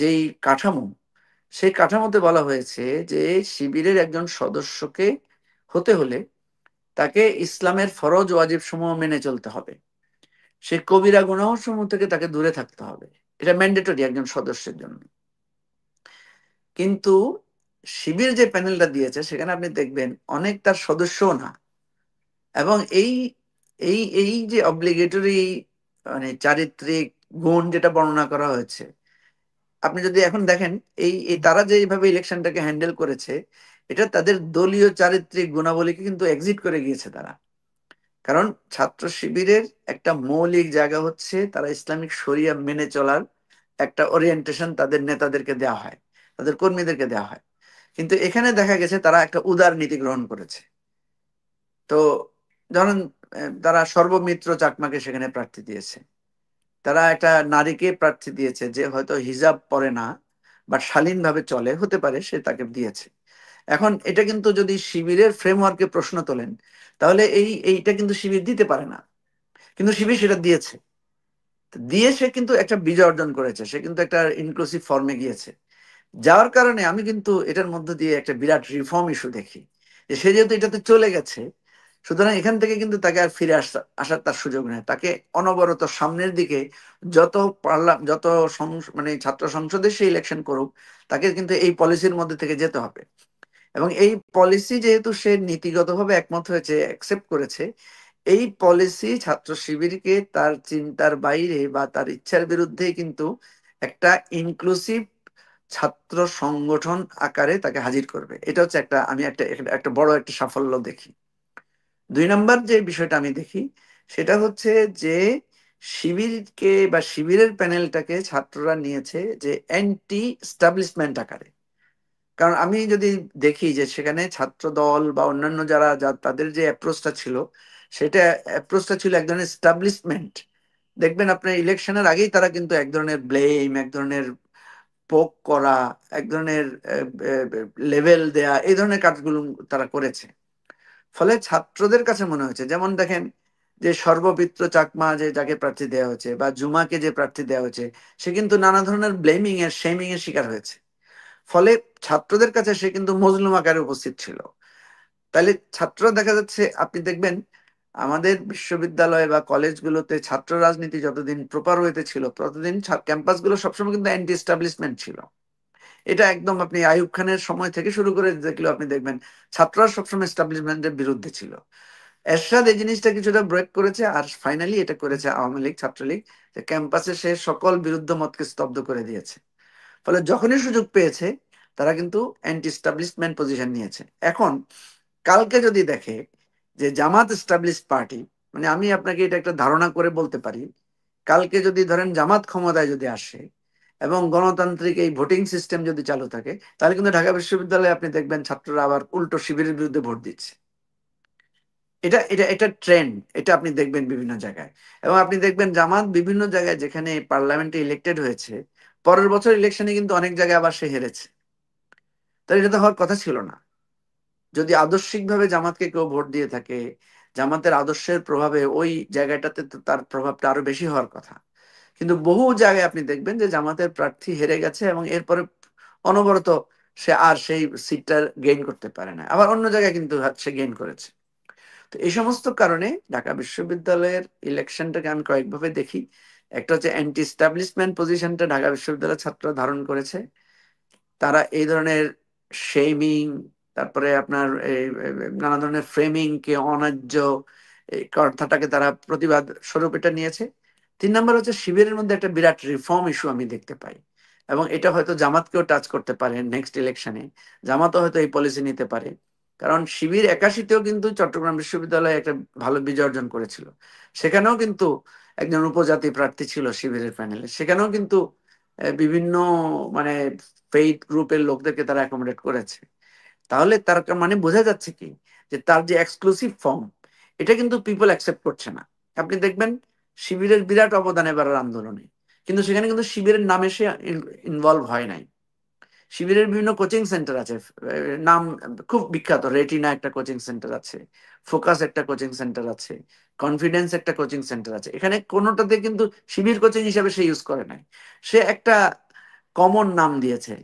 যেই কাঠামো, সেই কাঠামোতে বলা হয়েছে যে শিবিরের একজন সদস্যকে হতে হলে তাকে ইসলামের ফরজ ওয়াজিব সমূহ মেনে চলতে হবে, সে কবিরা গুনাহ সমূহ থেকে তাকে দূরে থাকতে হবে। এটা ম্যান্ডেটরি একজন সদস্যের জন্য। কিন্তু শিবির যে প্যানেলটা দিয়েছে সেখানে আপনি দেখবেন অনেক তার সদস্যও না। এবং এই এই এই যে অব্লিগেটরি মানে চারিত্রিক গুণ যেটা বর্ণনা করা হয়েছে, আপনি যদি এখন দেখেন তারা যেভাবে ইলেকশনটাকে হ্যান্ডেল করেছে, এটা তাদের দলীয় চারিত্রিক গুণাবলীকে কিন্তু এক্সিট করে গিয়েছে তারা। কারণ ছাত্র শিবিরের একটা মৌলিক জায়গা হচ্ছে তারা ইসলামিক শরিয়া মেনে চলার একটা ওরিয়েন্টেশন তাদের নেতাদেরকে দেওয়া হয়, তাদের কর্মীদেরকে দেওয়া হয়। কিন্তু এখানে দেখা গেছে তারা একটা উদার নীতি গ্রহণ করেছে। তো ধরেন তারা সর্বমিত্র চাকমাকে সেখানে প্রার্থী দিয়েছে, তারা একটা নারীকে প্রার্থী দিয়েছে যে হয়তো হিজাব পরে না বা শালীনভাবে চলে, হতে পারে, সে তাকে দিয়েছে। এখন এটা কিন্তু যদি শিবিরের ফ্রেমওয়ার্কে প্রশ্ন তোলেন, তাহলে এইটা কিন্তু শিবির দিতে পারে না, কিন্তু শিবির সেটা দিয়েছে। দিয়ে সে কিন্তু একটা বিজয় অর্জন করেছে, সে কিন্তু একটা ইনক্লুসিভ ফর্মে গিয়েছে। যাওয়ার কারণে আমি কিন্তু এটার মধ্যে দিয়ে একটা বিরাট রিফর্ম ইস্যু দেখি, যে সে যেহেতু এটাতে চলে গেছে, সুতরাং এখান থেকে কিন্তু তাকে আর ফিরে আসার তার সুযোগ নেই। তাকে অনবরত সামনের দিকে যত যত মানে ছাত্র সংসদে সে ইলেকশন করুক, তাকে কিন্তু এই পলিসির মধ্যে থেকে যেতে হবে। এবং এই পলিসি যেহেতু সে নীতিগতভাবে একমত হয়েছে, অ্যাকসেপ্ট করেছে, এই পলিসি ছাত্র শিবিরকে তার চিন্তার বাইরে বা তার ইচ্ছার বিরুদ্ধে কিন্তু একটা ইনক্লুসিভ ছাত্র সংগঠন আকারে তাকে হাজির করবে। এটা হচ্ছে একটা, আমি একটা একটা বড় একটা সাফল্য দেখি। দুই নম্বর যে বিষয়টা আমি দেখি, সেটা হচ্ছে যে শিবিরকে বা শিবিরের প্যানেলটাকে ছাত্ররা নিয়েছে যে অ্যান্টি এস্টাবলিশমেন্ট আকারে। কারণ আমি যদি দেখি যে সেখানে ছাত্র দল বা অন্যান্য যারা তাদের যে অ্যাপ্রোচটা ছিল, সেটা অ্যাপ্রোচটা ছিল এক ধরনের এস্টাবলিশমেন্ট। দেখবেন আপনার ইলেকশনের আগেই তারা কিন্তু এক ধরনের ব্লেম, এক ধরনের পোক করা, এক ধরনের লেভেল দেয়া, এই ধরনের কাজগুলো তারা করেছে। ফলে ছাত্রদের কাছে মনে হয়েছে, যেমন দেখেন যে সর্বপিত্র চাকমা যে যাকে প্রার্থী দেওয়া হয়েছে বা জুমাকে যে প্রার্থী দেওয়া হয়েছে, সে কিন্তু নানা ধরনের ব্লেমিং এর, শেমিং এর শিকার হয়েছে। ফলে ছাত্রদের কাছে সে কিন্তু মজলুম আকারে উপস্থিত ছিল। তাহলে ছাত্ররা দেখা যাচ্ছে, আপনি দেখবেন আমাদের বিশ্ববিদ্যালয় বা কলেজগুলোতে ছাত্র রাজনীতি যতদিন প্রপার ওয়েতে ছিল, ততদিন ক্যাম্পাসগুলো সবসময় কিন্তু অ্যান্টি এস্টাবলিশমেন্ট ছিল। এটা একদম আপনি আইয়ুব খানের সময় থেকে শুরু করে দেখলেও আপনি দেখবেন ছাত্ররা সবসময় এস্টাবলিশমেন্টের বিরুদ্ধে ছিল। এরশাদ এই জিনিসটা কিছুটা ব্রেক করেছে, আর ফাইনালি এটা করেছে আওয়ামী লীগ, ছাত্রলীগ, যে ক্যাম্পাসে সে সকল বিরুদ্ধ মতকে স্তব্ধ করে দিয়েছে। ফলে যখনই সুযোগ পেয়েছে তারা কিন্তু অ্যান্টি এস্টাবলিশমেন্ট পজিশন নিয়েছে। এখন কালকে যদি দেখে যে জামাত এস্টাবলিশ পার্টি, মানে আমি আপনাকে এটা একটা ধারণা করে বলতে পারি, কালকে যদি ধরেন জামাত ক্ষমতায় যদি আসে এবং গণতান্ত্রিক এই ভোটিং সিস্টেম যদি চালু থাকে, তাহলে কিন্তু ঢাকা বিশ্ববিদ্যালয়ে আপনি দেখবেন ছাত্ররা আবার উল্টো শিবিরের বিরুদ্ধে ভোট দিচ্ছে। এটা এটা এটা ট্রেন্ড, এটা আপনি দেখবেন বিভিন্ন জায়গায়। এবং আপনি দেখবেন জামাত বিভিন্ন জায়গায় যেখানে পার্লামেন্টে ইলেক্টেড হয়েছে, পরের বছর ইলেকশনে কিন্তু অনেক জায়গায় আবার সে হেরেছে। তাই এটা তো হওয়ার কথা ছিল না। যদি আদর্শিকভাবে জামাতকে কেউ ভোট দিয়ে থাকে, জামাতের আদর্শের প্রভাবে ওই জায়গাটাতে তো তার প্রভাবটা আরো বেশি হওয়ার কথা। কিন্তু বহু জায়গায় আপনি দেখবেন যে জামাতের প্রার্থী হেরে গেছে এবং এরপরে অনবরত সে আর সেই সিটটা গেইন করতে পারে না, আবার অন্য জায়গায় কিন্তু সে গেইন করেছে। তো এই সমস্ত কারণে ঢাকা বিশ্ববিদ্যালয়ের ইলেকশনটাকে আমি কয়েকভাবে দেখি। একটা হচ্ছে অ্যান্টি এস্টাবলিশমেন্ট পজিশনটা ঢাকা বিশ্ববিদ্যালয়ের ছাত্ররা ধারণ করেছে। তারা এই ধরনের শেমিং, তারপরে আপনার এই নানা ধরনের ফ্রেমিং কে অন্যায্য এই কথাটাকে তারা প্রতিবাদ স্বরূপ এটা নিয়েছে। 3 নম্বর হচ্ছে শিবিরের মধ্যে একটা বিরাট রিফর্ম ইস্যু আমি দেখতে পাই, এবং এটা হয়তো জামাতকেও টাচ করতে পারে নেক্সট ইলেকশনে। জামাতও হয়তো এই পলিসি নিতে পারে, কারণ শিবির 81তেও কিন্তু চট্টগ্রাম বিশ্ববিদ্যালয়ে একটা ভালো বিজয় অর্জন করেছিল। সেখানেও কিন্তু একজন উপজাতি প্রার্থী ছিল শিবিরের প্যানেলে, সেখানেও কিন্তু বিভিন্ন মানে ফেইথ গ্রুপের লোকদেরকে তারা অ্যাকোমোডেট করেছে। তাহলে তার মানে বোঝা যাচ্ছে কি, যে তার যে এক্সক্লুসিভ ফর্ম, এটা কিন্তু পিপল অ্যাকসেপ্ট করছে না। আপনি দেখবেন শিবিরের বিরাট অবদান এবারের আন্দোলনে, কিন্তু সেখানে কিন্তু শিবিরের নামে সে ইনভলভ হয় নাই। শিবিরের বিভিন্ন কোচিং সেন্টার আছে, নাম খুব বিখ্যাত, রেটিনা একটা কোচিং সেন্টার আছে, ফোকাস একটা কোচিং সেন্টার আছে, কনফিডেন্স একটা কোচিং সেন্টার আছে। এখানে কোনোটাতে কিন্তু শিবির কোচিং হিসাবে সে ইউজ করে নাই, সে একটা কমন নাম দিয়েছে।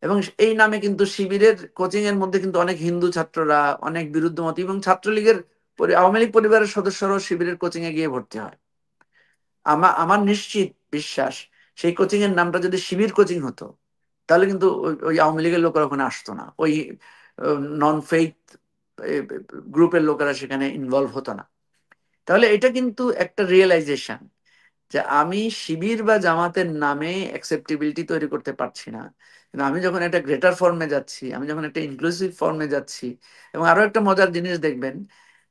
এবং এই নামে কিন্তু শিবিরের কোচিং এর মধ্যে কিন্তু অনেক হিন্দু ছাত্ররা, অনেক বিরুদ্ধমত এবং ছাত্রলীগের আওয়ামী লীগ পরিবারের সদস্যরাও শিবিরের কোচিং এ গিয়ে ভর্তি হয়। আমার আমার নিশ্চিত বিশ্বাস, সেই কোচিং এর নামটা যদি শিবির কোচিং হতো, তাহলে কিন্তু ওই আওয়ামী লীগের লোকেরা ওখানে আসতো না, ওই নন ফেইথ গ্রুপের লোকেরা সেখানে ইনভলভ হতো না। তাহলে এটা কিন্তু একটা রিয়েলাইজেশন যে আমি শিবির বা জামাতের নামে অ্যাকসেপ্টেবিলিটি তৈরি করতে পারছি না, কিন্তু আমি যখন একটা গ্রেটার ফর্মে যাচ্ছি, আমি যখন একটা ইনক্লুসিভ ফর্মে যাচ্ছি। এবং আরো একটা মজার জিনিস দেখবেন,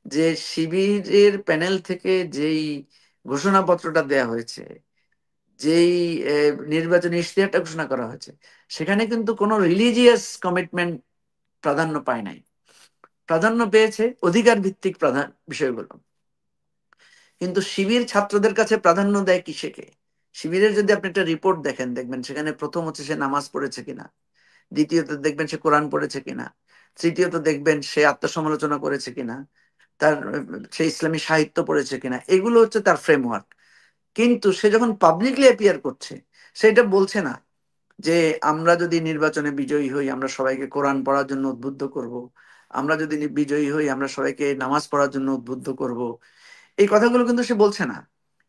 যে শিবিরের প্যানেল থেকে যেই ঘোষণাপত্রটা দেয়া হয়েছে, যেই নির্বাচনী ইশতেহারটা ঘোষণা করা হয়েছে, সেখানে কিন্তু কোনো রিলিজিয়াস কমিটমেন্ট প্রাধান্য পায় নাই, প্রাধান্য পেয়েছে অধিকার ভিত্তিক বিষয়গুলো। কিন্তু শিবির ছাত্রদের কাছে প্রাধান্য দেয় কিসেকে? শিবিরের যদি আপনি একটা রিপোর্ট দেখেন, দেখবেন সেখানে প্রথম হচ্ছে সে নামাজ পড়েছে কিনা, দ্বিতীয়ত দেখবেন সে কোরআন পড়েছে কিনা, তৃতীয়ত দেখবেন সে আত্মসমালোচনা করেছে কিনা, তার সে ইসলামী সাহিত্য পড়েছে কিনা, এগুলো হচ্ছে তার ফ্রেমওয়ার্ক। কিন্তু সে যখন পাবলিকলি অ্যাপিয়ার করছে, সেটা বলছে না যে আমরা যদি নির্বাচনে বিজয়ী হই আমরা সবাইকে কোরআন পড়ার জন্য উদ্বুদ্ধ করব, আমরা যদি বিজয়ী হই আমরা সবাইকে নামাজ পড়ার জন্য উদ্বুদ্ধ করব। এই কথাগুলো কিন্তু সে বলছে না।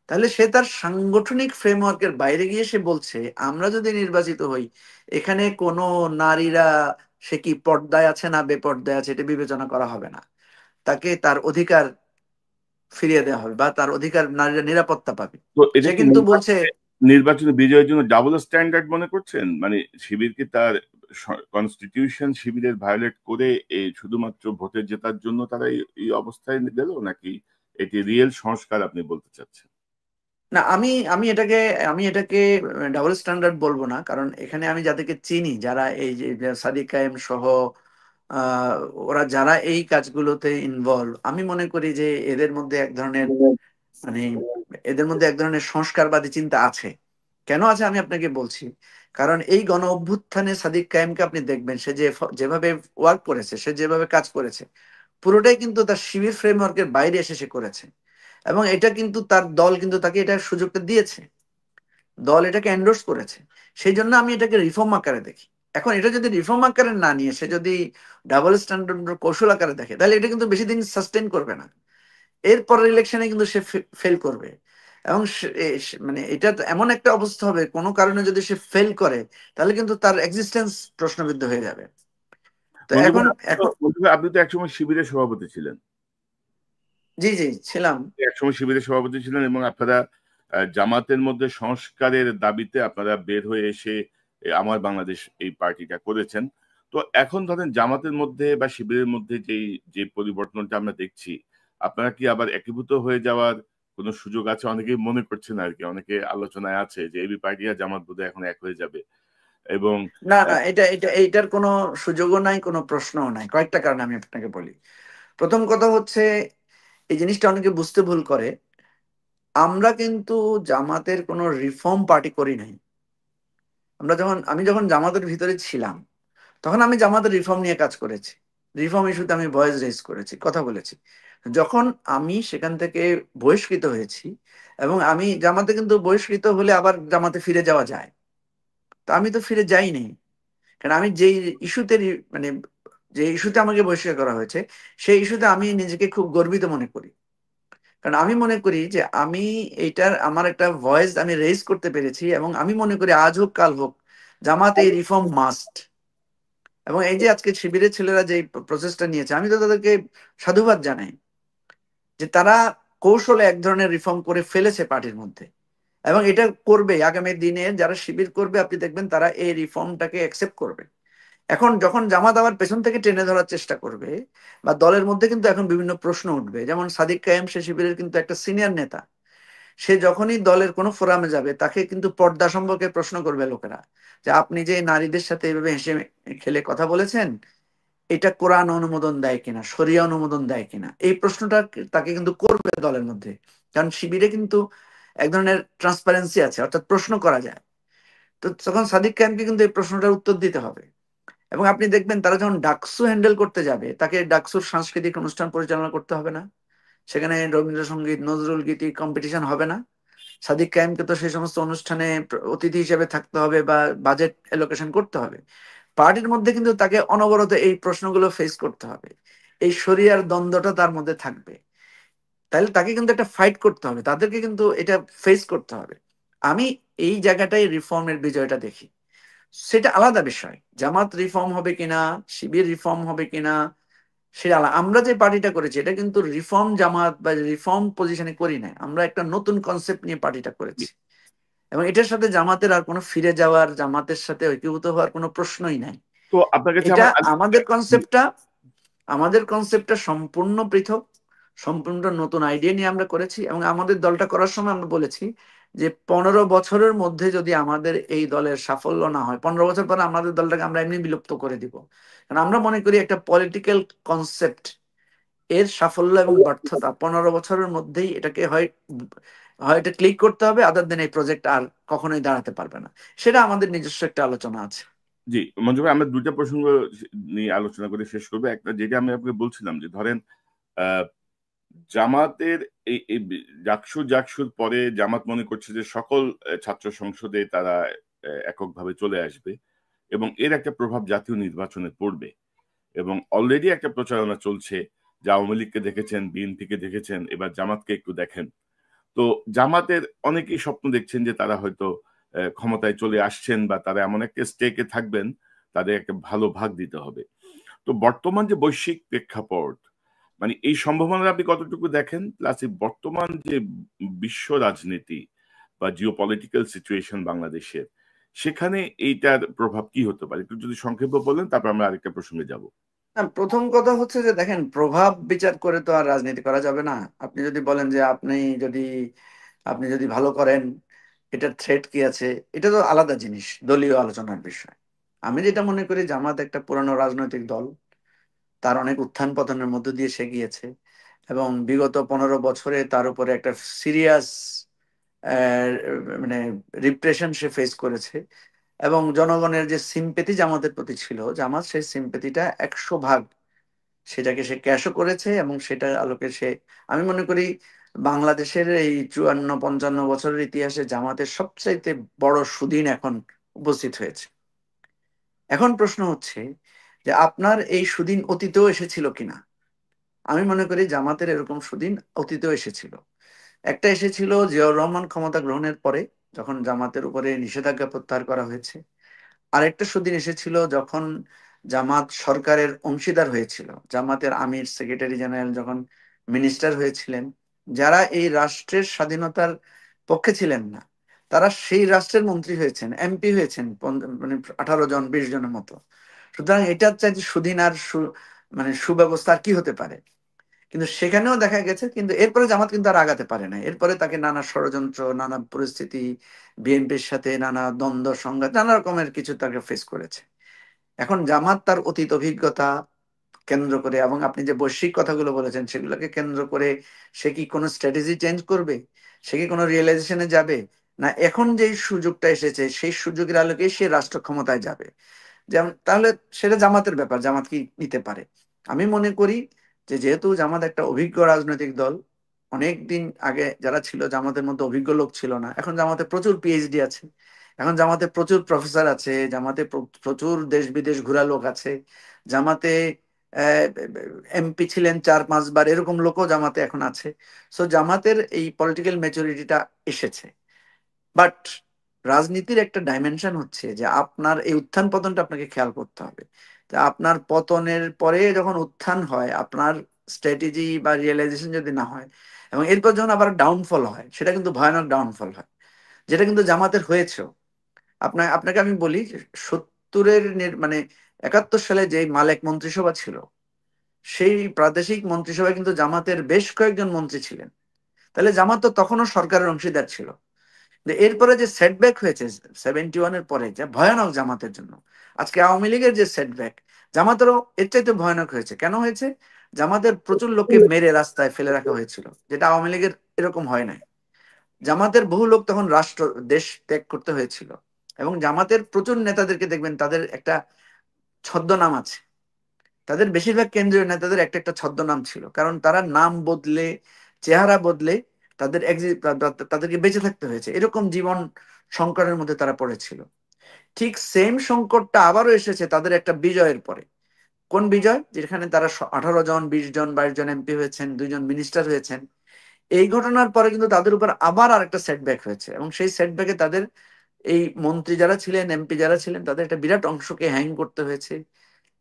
তাহলে সে তার সাংগঠনিক ফ্রেমওয়ার্কের বাইরে গিয়ে সে বলছে আমরা যদি নির্বাচিত হই, এখানে কোনো নারীরা সে কি পর্দায় আছে না বেপর্দায় আছে এটা বিবেচনা করা হবে না, তাকে তার অধিকার ফিরিয়ে দেওয়া হবে বা তার অধিকার, নারীরা নিরাপত্তা পাবে। তো এটা সে কি কিন্তু বলছে নির্বাচনে বিজয়ের জন্য ডাবল স্ট্যান্ডার্ড মনে করছেন? মানে শিবির কি তার কনস্টিটিউশন শিবিরের ভায়োলেট করে এই শুধুমাত্র ভোটে জেতার জন্য তারা এই অবস্থায় গেল, নাকি এটি রিয়েল সংস্কার আপনি বলতে চাচ্ছেন? না, আমি এটাকে আমি এটাকে ডাবল স্ট্যান্ডার্ড বলবো না, কারণ এখানে আমি যাদেরকে চিনি, যারা এই যে সাদিক কায়েম সহ আহ, ওরা যারা এই কাজগুলোতে ইনভলভ, আমি মনে করি যে এদের মধ্যে এক ধরনের মানে এদের মধ্যে এক ধরনের সংস্কারবাদী চিন্তা আছে। কেন আছে আমি আপনাকে বলছি। কারণ এই গণ অভ্যুত্থানে সাদিক কায়েমকে আপনি দেখবেন, সে যেভাবে ওয়ার্ক করেছে, সে যেভাবে কাজ করেছে, পুরোটাই কিন্তু তার শিবির ফ্রেমওয়ার্কের বাইরে এসে সে করেছে। এবং এটা কিন্তু তার দল কিন্তু তাকে এটার সুযোগটা দিয়েছে, দল এটাকে এন্ডোর্স করেছে। সেই জন্য আমি এটাকে রিফর্ম আকারে দেখি। এখন এটা যদি রিফর্ম আকারে না নিয়ে সে যদি ডাবল স্ট্যান্ডার্ড কৌশল আকারে দেখে, তাহলে এটা কিন্তু বেশি দিন সাস্টেন করবে না। এরপরের ইলেকশনে কিন্তু সে ফেল করবে। এবং মানে এটা তো এমন একটা অবস্থা হবে, কোনো কারণে যদি সে ফেল করে, তাহলে কিন্তু তার এক্সিস্টেন্স প্রশ্নবিদ্ধ হয়ে যাবে। তো মঞ্জু এখন ভাই, এখন আপনি তো একসময় শিবিরের সভাপতি ছিলেন। জি জি ছিলাম। একসময় শিবিরের সভাপতি ছিলেন এবং আপনারা জামাতের মধ্যে সংস্কারের দাবিতে আপনারা বের হয়ে এসে আমার বাংলাদেশ এই পার্টিটা করেছেন। তো এখন ধরেন জামাতের মধ্যে বা শিবিরের মধ্যে যে পরিবর্তনটা আমরা দেখছি, আপনারা কি আবার একীভূত হয়ে যাওয়ার কোনো সুযোগ আছে? অনেকেই মনে করছেন আর কি, অনেকে আলোচনায় আছে যে এবি পার্টি আর জামাত বোধহয় এখন এক হয়ে যাবে। এবং না না, এইটার কোনো সুযোগও নাই, কোনো প্রশ্নও নাই। কয়েকটা কারণে আমি আপনাকে বলি। প্রথম কথা হচ্ছে, এই জিনিসটা অনেকে বুঝতে ভুল করে। আমরা কিন্তু জামাতের কোনো রিফর্ম পার্টি করি নাই। আমি যখন জামাতের ভিতরে ছিলাম, তখন আমি জামাতের রিফর্ম নিয়ে কাজ করেছি। রিফর্ম ইস্যুতে আমি ভয়েস রেজ করেছি, কথা বলেছি। যখন আমি সেখান থেকে বহিষ্কৃত হয়েছি, এবং আমি জামাতে কিন্তু বহিষ্কৃত হলে আবার জামাতে ফিরে যাওয়া যায়, তো আমি তো ফিরে যাইনি। কারণ আমি যেই ইস্যুতে মানে যে ইস্যুতে আমাকে বহিষ্কার করা হয়েছে, সেই ইস্যুতে আমি নিজেকে খুব গর্বিত মনে করি। কারণ আমি মনে করি যে আমি এইটার আমার একটা ভয়েস আমি রেজ করতে পেরেছি, এবং আমি মনে করি আজ হোক কাল হোক জামাত এই রিফর্ম মাস্ট। এবং এই যে আজকে শিবিরের ছেলেরা যে প্রসেসটা নিয়েছে, আমি তো তাদেরকে সাধুবাদ জানাই যে তারা কৌশলে এক ধরনের রিফর্ম করে ফেলেছে পার্টির মধ্যে। এবং এটা করবে আগামী দিনে, যারা শিবির করবে আপনি দেখবেন তারা এই রিফর্মটাকে অ্যাকসেপ্ট করবে। এখন যখন জামাত আবার পেছন থেকে টেনে ধরার চেষ্টা করবে, বা দলের মধ্যে কিন্তু এখন বিভিন্ন প্রশ্ন উঠবে, যেমন সাদিক কায়েম, সে শিবিরের কিন্তু একটা সিনিয়র নেতা। সে যখনই দলের কোনো ফোরামে যাবে, তাকে কিন্তু পর্দা সম্পর্কে প্রশ্ন করবে লোকেরা, যে আপনি যে নারীদের সাথে এভাবে হেসে খেলে কথা বলেছেন, এটা কোরআন অনুমোদন দেয় কিনা, শরিয়া অনুমোদন দেয় কিনা, এই প্রশ্নটা তাকে কিন্তু করবে দলের মধ্যে। কারণ শিবিরে কিন্তু এক ধরনের ট্রান্সপারেন্সি আছে, অর্থাৎ প্রশ্ন করা যায়। তো তখন সাদিক কায়েমকে কিন্তু এই প্রশ্নটার উত্তর দিতে হবে। এবং আপনি দেখবেন তারা যখন ডাকসু হ্যান্ডেল করতে যাবে, তাকে ডাকসুর সাংস্কৃতিক অনুষ্ঠান পরিচালনা করতে হবে না, সেখানে রবীন্দ্রসঙ্গীত নজরুল গীতি কম্পিটিশন হবে না। সাদিক কায়েমকে তো সেই সমস্ত অনুষ্ঠানে অতিথি হিসেবে থাকতে হবে, বা বাজেট এলোকেশন করতে হবে। পার্টির মধ্যে কিন্তু তাকে অনবরত এই প্রশ্নগুলো ফেস করতে হবে, এই শরিয়ার দ্বন্দ্বটা তার মধ্যে থাকবে। তাহলে তাকে কিন্তু একটা ফাইট করতে হবে, তাদেরকে কিন্তু এটা ফেস করতে হবে। আমি এই জায়গাটাই রিফর্মের বিজয়টা দেখি। সেটা আলাদা বিষয়, জামাত রিফর্ম হবে কিনা, শিবির রিফর্ম হবে কিনা, সেটা আলাদা। আমরা যে পার্টিটা করেছি, এটা কিন্তু রিফর্ম জামাত বা রিফর্ম পজিশনে করি না, আমরা একটা নতুন কনসেপ্ট নিয়ে পার্টিটা করেছি। এবং এটার সাথে জামাতের আর কোনো ফিরে যাওয়ার, জামাতের সাথে ঐক্যভূত হওয়ার কোনো প্রশ্নই নাই। তো আপনার কাছে এটা আমার আমাদের কনসেপ্টটা আমাদের কনসেপ্টটা সম্পূর্ণ পৃথক, সম্পূর্ণ নতুন আইডিয়া নিয়ে আমরা করেছি। এবং আমাদের দলটা করার সময় আমরা বলেছি যে 15 বছরের মধ্যে যদি আমাদের এই দলের সাফল্য না হয়, 15 বছর পরে আমাদের দলটাকে আমরা এমনি বিলুপ্ত করে দিব। কারণ আমরা মনে করি একটা পলিটিক্যাল কনসেপ্ট এর সাফল্য এবং ব্যর্থতা 15 বছরের মধ্যেই এটাকে হয় হয় এটা ক্লিক করতে হবে, আদার দেন এই প্রজেক্ট আর কখনোই দাঁড়াতে পারবে না। সেটা আমাদের নিজস্ব একটা আলোচনা আছে। জি, মঞ্জু ভাই, আমরা দুইটা প্রসঙ্গ নিয়ে আলোচনা করে শেষ করবো। একটা যেটা আমি আপনাকে বলছিলাম যে ধরেন আহ, জামাতের জাকসুর পরে জামাত মনে করছে যে সকল ছাত্র সংসদে তারা এককভাবে চলে আসবে এবং এর একটা প্রভাব জাতীয় নির্বাচনে পড়বে। এবং অলরেডি একটা প্রচারণা চলছে যে আওয়ামী লীগকে দেখেছেন, বিএনপিকে দেখেছেন, এবার জামাতকে একটু দেখেন। তো জামাতের অনেকেই স্বপ্ন দেখছেন যে তারা হয়তো ক্ষমতায় চলে আসছেন বা তারা এমন একটা স্টেকে থাকবেন, তাদের একটা ভালো ভাগ দিতে হবে। তো বর্তমান যে বৈশ্বিক প্রেক্ষাপট, মানে এই সম্ভাবনা আপনি কতটুকু দেখেন, প্লাস এই বর্তমান যে বিশ্ব রাজনীতি বা জিও পলিটিক্যাল সিচুয়েশন বাংলাদেশের, সেখানে এইটার প্রভাব কি হতে পারে একটু যদি সংক্ষেপে বলেন, তারপর আমরা আরেকটা প্রসঙ্গে যাব। না, প্রথম কথা হচ্ছে যে দেখেন, প্রভাব বিচার করে তো আর রাজনীতি করা যাবে না। আপনি যদি বলেন যে আপনি যদি আপনি যদি ভালো করেন এটার থ্রেট কি আছে, এটা তো আলাদা জিনিস, দলীয় আলোচনার বিষয়। আমি যেটা মনে করি, জামাত একটা পুরানো রাজনৈতিক দল, তার অনেক উত্থান পতনের মধ্য দিয়ে সে গিয়েছে, এবং বিগত 15 বছরে তার উপরে একটা সিরিয়াস মানে রিপ্রেশন সে ফেস করেছে, এবং জনগণের যে সিম্পেথি জামাতের প্রতি ছিল, জামাত সেই সিম্পেথিটা 100 ভাগ সেটাকে সে ক্যাশও করেছে, এবং সেটা আলোকে সে, আমি মনে করি বাংলাদেশের এই 54-55 বছরের ইতিহাসে জামাতের সবচাইতে বড় সুদিন এখন উপস্থিত হয়েছে। এখন প্রশ্ন হচ্ছে যে আপনার এই সুদিন অতীতেও এসেছিল কিনা। আমি মনে করি জামাতের এরকম সুদিন অতীতেও এসেছিল। একটা এসেছিল জিয়াউর রহমান ক্ষমতা গ্রহণের পরে, যখন জামাতের উপরে নিষেধাজ্ঞা প্রত্যাহার করা হয়েছে। আরেকটা সুদিন এসেছিল যখন জামাত সরকারের অংশীদার হয়েছিল, জামাতের আমির সেক্রেটারি জেনারেল যখন মিনিস্টার হয়েছিলেন, যারা এই রাষ্ট্রের স্বাধীনতার পক্ষে ছিলেন না, তারা সেই রাষ্ট্রের মন্ত্রী হয়েছেন, এমপি হয়েছেন, মানে 18 জন 20 জনের মতো। সুতরাং এটার চাইতে সুদিন আর মানে সুব্যবস্থা আর কি হতে পারে। কিন্তু সেখানেও দেখা গেছে, কিন্তু এরপরে জামাত কিন্তু আর আগাতে পারে না। এরপরে তাকে নানা ষড়যন্ত্র, নানা পরিস্থিতি, বিএনপির সাথে নানা দ্বন্দ্ব সংঘাত, নানা রকমের কিছু তাকে ফেস করেছে। এখন জামাত তার অতীত অভিজ্ঞতা কেন্দ্র করে, এবং আপনি যে বৈশ্বিক কথাগুলো বলেছেন সেগুলোকে কেন্দ্র করে, সে কি কোনো স্ট্র্যাটেজি চেঞ্জ করবে, সে কি কোনো রিয়েলাইজেশনে যাবে, না এখন যে সুযোগটা এসেছে সেই সুযোগের আলোকে সে রাষ্ট্র ক্ষমতায় যাবে, যেমন তাহলে সেটা জামাতের ব্যাপার, জামাত কি নিতে পারে। আমি মনে করি যে যেহেতু জামাত একটা অভিজ্ঞ রাজনৈতিক দল, অনেক দিন আগে যারা ছিল জামাতের মধ্যে অভিজ্ঞ লোক ছিল না, এখন জামাতে প্রচুর পিএইচডি আছে, এখন জামাতে প্রচুর প্রফেসর আছে, জামাতে প্রচুর দেশ বিদেশ ঘোরা লোক আছে, জামাতে এমপি ছিলেন 4-5 বার, এরকম লোকও জামাতে এখন আছে। সো জামাতের এই পলিটিক্যাল ম্যাচুরিটিটা এসেছে। বাট রাজনীতির একটা ডাইমেনশন হচ্ছে যে আপনার এই উত্থান পতনটা আপনাকে খেয়াল করতে হবে। তা আপনার পতনের পরে যখন উত্থান হয়, আপনার স্ট্র্যাটেজি বা রিয়েলাইজেশন যদি না হয়, এবং এরপর যখন আবার ডাউনফল হয়, সেটা কিন্তু ভয়ানক ডাউনফল হয়, যেটা কিন্তু জামাতের হয়েছেও। আপনাকে আমি বলি যে 70-এর মানে 71 সালে যে মালেক মন্ত্রিসভা ছিল, সেই প্রাদেশিক মন্ত্রিসভায় কিন্তু জামাতের বেশ কয়েকজন মন্ত্রী ছিলেন। তাহলে জামাত তো তখনও সরকারের অংশীদার ছিল। এরপরে যে সেটব্যাক হয়েছে 71-এর পরে, যা ভয়ানক জামাতের জন্য, আজকে আওয়ামী লীগের যে সেটব্যাক, জামাতেরও এর চাইতে ভয়ানক হয়েছে। কেন হয়েছে? জামাতের প্রচুর লোককে মেরে রাস্তায় ফেলে রাখা হয়েছিল, যেটা আওয়ামী লীগের এরকম হয় নাই। জামাতের বহু লোক তখন দেশ ত্যাগ করতে হয়েছিল, এবং জামাতের প্রচুর নেতাদেরকে দেখবেন তাদের একটা ছদ্মনাম আছে। তাদের বেশিরভাগ কেন্দ্রীয় নেতাদের একটা একটা ছদ্মনাম ছিল, কারণ তারা নাম বদলে, চেহারা বদলে তাদেরকে বেঁচে থাকতে হয়েছে, এরকম জীবন সংকটের মধ্যে তারা পড়েছিল। ঠিক সেম সংকটটা আবারও এসেছে তাদের একটা বিজয়ের পরে। কোন বিজয়? যেখানে তারা 18 জন 20 জন 22 জন এমপি হয়েছেন, 2 জন মিনিস্টার হয়েছেন। এই ঘটনার পরে কিন্তু তাদের উপর আবার আরেকটা সেটব্যাক হয়েছে, এবং সেই সেটব্যাকে তাদের এই মন্ত্রী যারা ছিলেন, এমপি যারা ছিলেন, তাদের একটা বিরাট অংশকে হ্যাং করতে হয়েছে,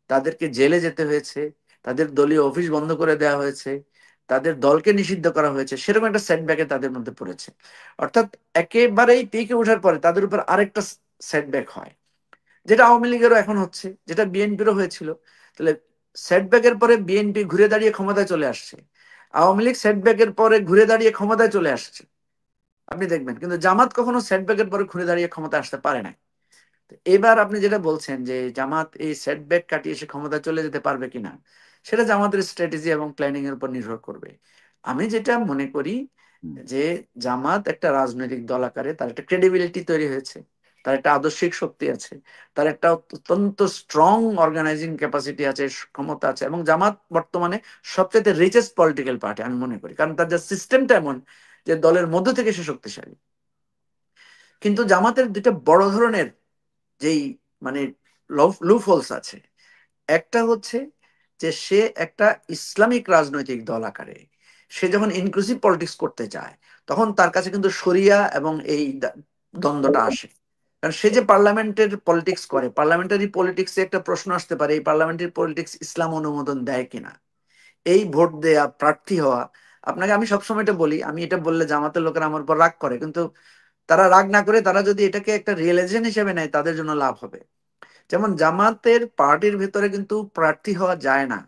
তাদেরকে জেলে যেতে হয়েছে, তাদের দলীয় অফিস বন্ধ করে দেওয়া হয়েছে, তাদের দলকে নিষিদ্ধ করা হয়েছে, সেরকম একটা সেটব্যাকে তাদের মধ্যে পড়েছে। অর্থাৎ একেবারেই পিকে ওঠার পরে তাদের উপর আরেকটা সেটব্যাক হয়, যেটা আওয়ামী লীগেরও এখন হচ্ছে, যেটা বিএনপিরও হয়েছিল। তাহলে সেটব্যাকের পরে বিএনপি ঘুরে দাঁড়িয়ে ক্ষমতায় চলে আসছে, আওয়ামী লীগ সেটব্যাকের পরে ঘুরে দাঁড়িয়ে ক্ষমতায় চলে আসছে, আপনি দেখবেন। কিন্তু জামাত কখনো সেটব্যাকের পরে ঘুরে দাঁড়িয়ে ক্ষমতায় আসতে পারে না। এবার আপনি যেটা বলছেন যে জামাত এই সেটব্যাক কাটিয়ে সে ক্ষমতা চলে যেতে পারবে কিনা, সেটা জামাতের স্ট্র্যাটেজি এবং প্ল্যানিং এর উপর নির্ভর করবে। আমি যেটা মনে করি যে জামাত একটা রাজনৈতিক দল আকারে তার একটা ক্রেডিবিলিটি তৈরি হয়েছে, তার একটা আদর্শিক শক্তি আছে, তার একটা অত্যন্ত স্ট্রং অর্গানাইজিং ক্যাপাসিটি আছে, ক্ষমতা আছে, এবং জামাত বর্তমানে সবচেয়ে রিচেস্ট পলিটিক্যাল পার্টি আমি মনে করি, কারণ তার যে সিস্টেমটা এমন যে দলের মধ্য থেকে সে শক্তিশালী। কিন্তু জামাতের দুইটা বড় ধরনের যেই মানে লুপ হোলস আছে। একটা হচ্ছে যে সে একটা ইসলামিক রাজনৈতিক দল আকারে সে যখন ইনক্লুসিভ পলিটিক্স করতে চায়, তখন তার কাছে কিন্তু শরিয়া এবং এই দ্বন্দ্বটা আসে। কারণ সে যে পার্লামেন্টের পলিটিক্স করে, পার্লামেন্টারি পলিটিক্সে একটা প্রশ্ন আসতে পারে, এই পার্লামেন্টারি পলিটিক্স ইসলাম অনুমোদন দেয় কিনা, এই ভোট দেয়া, প্রার্থী হওয়া। আপনাকে আমি সবসময় এটা বলি, আমি এটা বললে জামাতের লোকেরা আমার উপর রাগ করে, কিন্তু তারা রাগ না করে তারা যদি এটাকে একটা রিয়েলাইজেশন হিসেবে নেয়, তাদের জন্য লাভ হবে। যেমন জামাতের পার্টির ভেতরে কিন্তু প্রার্থী হওয়া যায় না,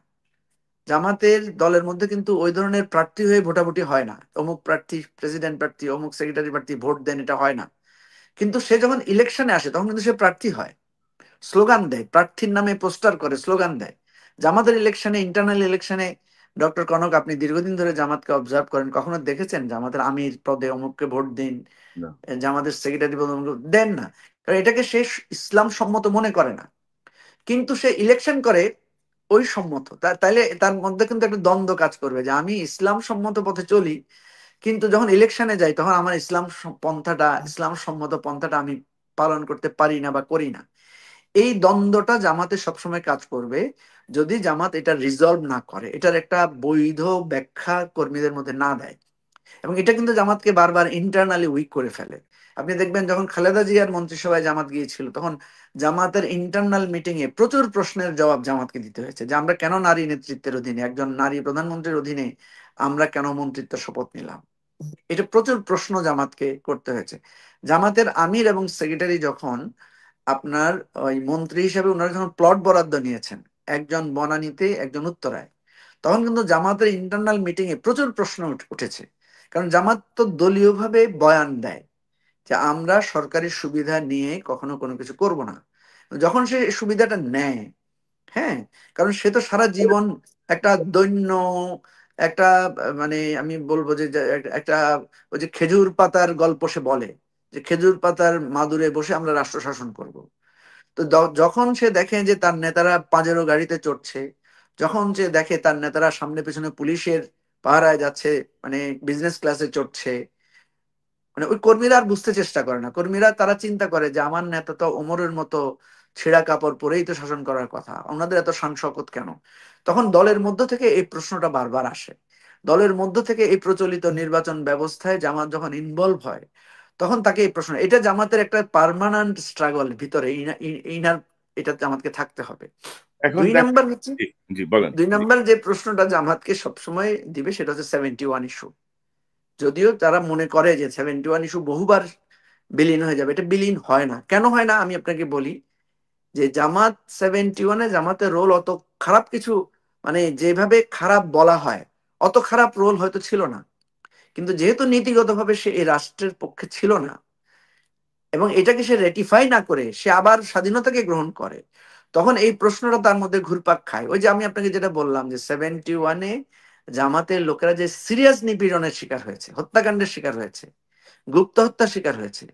জামাতের দলের মধ্যে কিন্তু ওই ধরনের প্রার্থী হয়ে ভোটাভুটি হয় না, অমুক প্রার্থী প্রেসিডেন্ট প্রার্থী, অমুক সেক্রেটারি প্রার্থী, ভোট দেন, এটা হয় না। কিন্তু সে যখন ইলেকশনে আসে তখন কিন্তু সে প্রার্থী হয়, স্লোগান দেয়, প্রার্থীর নামে পোস্টার করে স্লোগান দেয়। জামাতের ইলেকশনে, ইন্টারনাল ইলেকশনে, ডক্টর কনক আপনি দীর্ঘদিন ধরে জামাতকে অবজার্ভ করেন, কখনো দেখেছেন জামাতের আমির পদে অমুককে ভোট দিন, না। জামাতের সেক্রেটারি পদে অমুককে দেন না? কারণ এটাকে সে ইসলাম সম্মত মনে করে না, কিন্তু সে ইলেকশন করে ওই সম্মত। তাইলে তার মধ্যে কিন্তু একটা দ্বন্দ্ব কাজ করবে যে আমি ইসলাম সম্মত পথে চলি, কিন্তু যখন ইলেকশনে যাই তখন আমার পন্থাটা, ইসলাম সম্মত পন্থাটা আমি পালন করতে পারি না বা করি না। এই দ্বন্দ্বটা জামাতে সবসময় কাজ করবে যদি জামাত এটা রিজলভ না করে, এটার একটা বৈধ ব্যাখ্যা কর্মীদের মধ্যে না দেয়। এবং এটা কিন্তু জামাতকে বারবার ইন্টারনালি উইক করে ফেলে। আপনি দেখবেন যখন খালেদা জিয়ার মন্ত্রিসভায় জামাত গিয়েছিল তখন জামাতের ইন্টারনাল মিটিং এ প্রচুর প্রশ্নের জবাব জামাতকে দিতে হয়েছে, যে আমরা কেন নারী নেতৃত্বের অধীনে, একজন নারী প্রধানমন্ত্রীর অধীনে আমরা কেন মন্ত্রিত্ব শপথ নিলাম। এটা প্রচুর প্রশ্ন জামাতকে করতে হয়েছে। জামাতের আমির এবং সেক্রেটারি যখন আপনার ওই মন্ত্রী হিসেবে ওনারা যখন প্লট বরাদ্দ নিয়েছেন, একজন বনানীতে একজন উত্তরায়, তখন কিন্তু জামাতের ইন্টারনাল মিটিং এ প্রচুর প্রশ্ন উঠেছে। কারণ জামাত তো দলীয়ভাবে বয়ান দেয় যে আমরা সরকারি সুবিধা নিয়ে কখনো কোনো কিছু করব না। যখন সে সুবিধাটা নেয়, হ্যাঁ, কারণ সে তো সারা জীবন একটা দৈন্য, একটা মানে আমি বলবো যে যে একটা ওই যে খেজুর পাতার গল্প সে বলে, যে খেজুর পাতার মাদুরে বসে আমরা রাষ্ট্র শাসন করব। তো যখন সে দেখে যে তার নেতারা পাজেরো গাড়িতে চড়ছে, যখন সে দেখে তার নেতারা সামনে পেছনে পুলিশের পাহারায় যাচ্ছে, মানে বিজনেস ক্লাসে চড়ছে, মানে ওই কর্মীরা আর বুঝতে চেষ্টা করে না। কর্মীরা তারা চিন্তা করে যে আমার নেতা তো ওমরের মতো ছেঁড়া কাপড় পরেই তো শাসন করার কথা, ওনাদের এত শান শওকত কেন? তখন দলের মধ্য থেকে এই প্রশ্নটা বারবার আসে। দলের মধ্য থেকে এই প্রচলিত নির্বাচন ব্যবস্থায় জামাত যখন ইনভলভ হয় তখন তাকে এই প্রশ্ন, এটা জামাতের একটা পার্মানেন্ট স্ট্রাগল ভিতরে, ইনার, এটা জামাতকে থাকতে হবে। এখন দুই দেখেন। নাম্বার হচ্ছে, জি, জি বলেন। দুই নাম্বার যে প্রশ্নটা জামাতকে সবসময় দিবে সেটা হচ্ছে 71 ইস্যু। যদিও তারা মনে করে যে 71 ইস্যু বহুবার বিলীন হয়ে যাবে, এটা বিলীন হয় না। কেন হয় না আমি আপনাকে বলি, যে জামাত 71-এ জামাতের রোল অত খারাপ কিছু, মানে যেভাবে খারাপ বলা হয় অত খারাপ রোল হয়তো ছিল না, কিন্তু যেহেতু নীতিগতভাবে সে এই রাষ্ট্রের পক্ষে ছিল না এবং এটাকে সে রেটিফাই না করে সে আবার স্বাধীনতাকে গ্রহণ করে, তখন এই প্রশ্নটা তার মধ্যে ঘুরপাক খায়। ওই যে আমি আপনাকে যেটা বললাম যে 71-এ জামাতের লোকেরা যে সিরিয়াস নিপীড়নের শিকার হয়েছে, হত্যাকাণ্ডের শিকার হয়েছে, গুপ্ত হত্যার শিকার হয়েছে,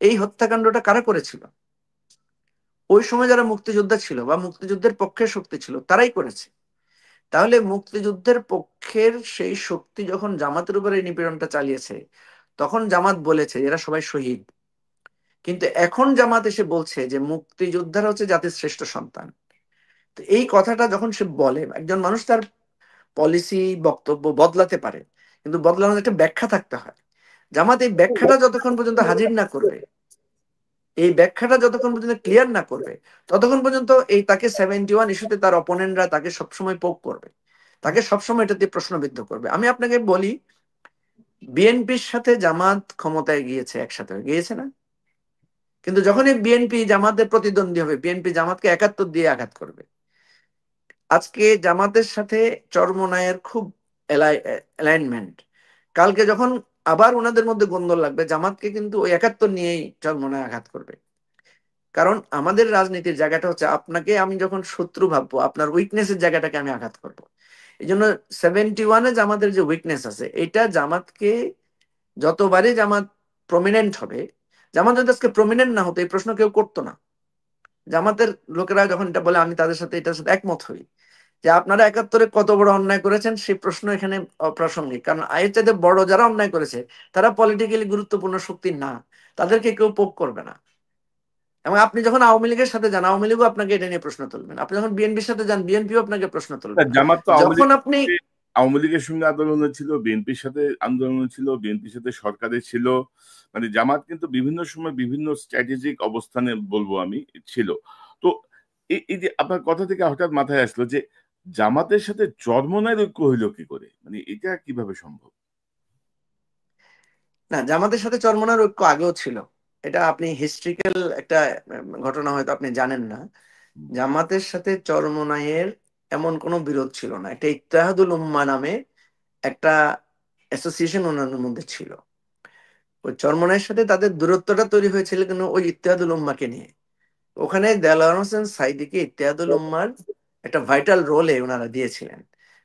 এই হত্যাকাণ্ডটা কারা করেছিল? ওই সময় যারা মুক্তিযোদ্ধা ছিল বা মুক্তিযুদ্ধের পক্ষের শক্তি ছিল তারাই করেছে। তাহলে মুক্তিযুদ্ধের পক্ষের সেই শক্তি যখন জামাতের উপরে এই নিপীড়নটা চালিয়েছে তখন জামাত বলেছে এরা সবাই শহীদ। কিন্তু এখন জামাত এসে বলছে যে মুক্তিযোদ্ধারা হচ্ছে জাতির শ্রেষ্ঠ সন্তান। তো এই কথাটা যখন সে বলে, একজন মানুষ তার পলিসি বক্তব্য বদলাতে পারে, কিন্তু বদলানোর একটা ব্যাখ্যা থাকতে হয়। জামাত এই ব্যাখ্যাটা যতক্ষণ পর্যন্ত হাজির না করবে, এই ব্যাখ্যাটা যতক্ষণ পর্যন্ত ক্লিয়ার না করবে, ততক্ষণ পর্যন্ত এই তাকে 71 ইস্যুতে তার অপোনেন্টরা তাকে সবসময় পোক করবে, তাকে সবসময় এটা দিয়ে প্রশ্নবিদ্ধ করবে। আমি আপনাকে বলি, বিএনপির সাথে জামাত ক্ষমতায় গিয়েছে, একসাথে গিয়েছে না? কিন্তু যখনই বিএনপি জামাতের প্রতিদ্বন্দ্বী হবে, বিএনপি জামাতকে 71 দিয়ে আঘাত করবে। আজকে জামাতের সাথে চরমোনাইয়ের খুব অ্যালাইনমেন্ট, কালকে যখন আবার ওনাদের মধ্যে গোন্দল লাগবে জামাতকে কিন্তু ওই 71 নিয়েই চরমোনাই আঘাত করবে। কারণ আমাদের রাজনীতির জায়গাটা হচ্ছে আপনাকে আমি যখন শত্রু ভাববো আপনার উইকনেসের জায়গাটাকে আমি আঘাত করব। এই জন্য 71-এ জামাতের যে উইকনেস আছে এটা জামাতকে, যতবারই জামাত প্রমিনেন্ট হবে, জামাত যদি আজকে প্রমিনেন্ট না হতো এই প্রশ্ন কেউ করতো না। জামাতের লোকেরা যখন এটা বলে আমি তাদের সাথে এটার সাথে একমত হই, যে আপনারা 71-এ কত বড় অন্যায় করেছেন সেই প্রশ্ন এখানে অপ্রাসঙ্গিক। কারণ আয়ের চাইতে বড় যারা অন্যায় করেছে তারা পলিটিক্যালি গুরুত্বপূর্ণ শক্তি না, তাদেরকে কেউ পোক করবে না। এবং আপনি যখন আওয়ামী লীগের সাথে যান আওয়ামী লীগও আপনাকে এটা নিয়ে প্রশ্ন তুলবেন, আপনি যখন বিএনপির সাথে যান বিএনপিও আপনাকে প্রশ্ন তুলবে। জামাত তো যখন আপনি আওয়ামী লীগের সঙ্গে আন্দোলনে ছিল, বিএনপির সাথে আন্দোলনে ছিল, বিএনপির সাথে সরকারে ছিল। মানে জামাত কিন্তু বিভিন্ন সময় বিভিন্ন স্ট্র্যাটেজিক অবস্থানে বলবো আমি ছিল। তো এই যে আপনার কথা থেকে হঠাৎ মাথায় আসলো যে জামাতের সাথে চরমোনাইয়ের ঐক্য হইলো কি করে, মানে এটা কিভাবে সম্ভব? না, জামাতের সাথে চরমোনাইর ঐক্য আগেও ছিল, এটা আপনি হিস্ট্রিক্যাল একটা ঘটনা হয়তো আপনি জানেন না। জামাতের সাথে চরমোনাইয়ের এমন কোনো বিরোধ ছিল না। একটা ইত্তেহাদুল উম্মাহ নামে একটা অ্যাসোসিয়েশন ওনাদের মধ্যে ছিল। ওই চরমনাইয়ের সাথে তাদের দূরত্বটা তৈরি হয়েছিল কিন্তু ওই ইত্তেহাদুল উম্মাহকে নিয়ে। ওখানে দেলোয়ার হোসেন সাঈদীকে ইত্তেহাদুল উম্মাহর একটা ভাইটাল রোলে ওনারা দিয়েছিলেন।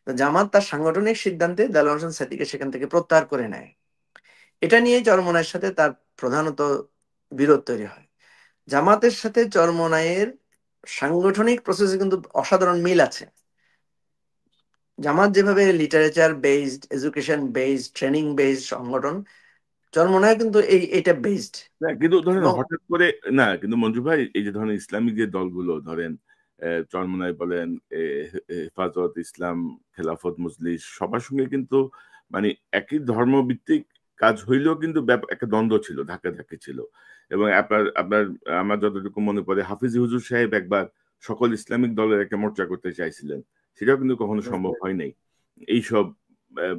তো জামাত তার সাংগঠনিক সিদ্ধান্তে দেলোয়ার হোসেন সাঈদীকে সেখান থেকে প্রত্যাহার করে নেয়। এটা নিয়ে চরমনাইয়ের সাথে তার প্রধানত বিরোধ তৈরি হয়। জামাতের সাথে চরমনাইয়ের সাংগঠনিক প্রসেসে কিন্তু অসাধারণ মিল আছে। জামাত যেভাবে literature based, education based, training based সংগঠন, চরমনায় কিন্তু এটা বেসড। না কিন্তু ধরেন এবং হঠাৎ করে, না কিন্তু মঞ্জু ভাই, এই যে ধরেন ইসলামিক যে দলগুলো ধরেন চরমোনাই বলেন, হেফাজত ইসলাম, খেলাফত মজলিস, সবার সঙ্গে কিন্তু মানে একই ধর্মভিত্তিক কাজ হইলেও কিন্তু একটা দ্বন্দ্ব ছিল, ধাক্কাধাক্কি ছিল। এবং আপনার আপনার আমার যতটুকু মনে পড়ে, হাফিজি হুজুর সাহেব একবার সকল ইসলামিক দলের একটা মোর্চা করতে চাইছিলেন, সেটাও কিন্তু কখনো সম্ভব হয় নাই এইসব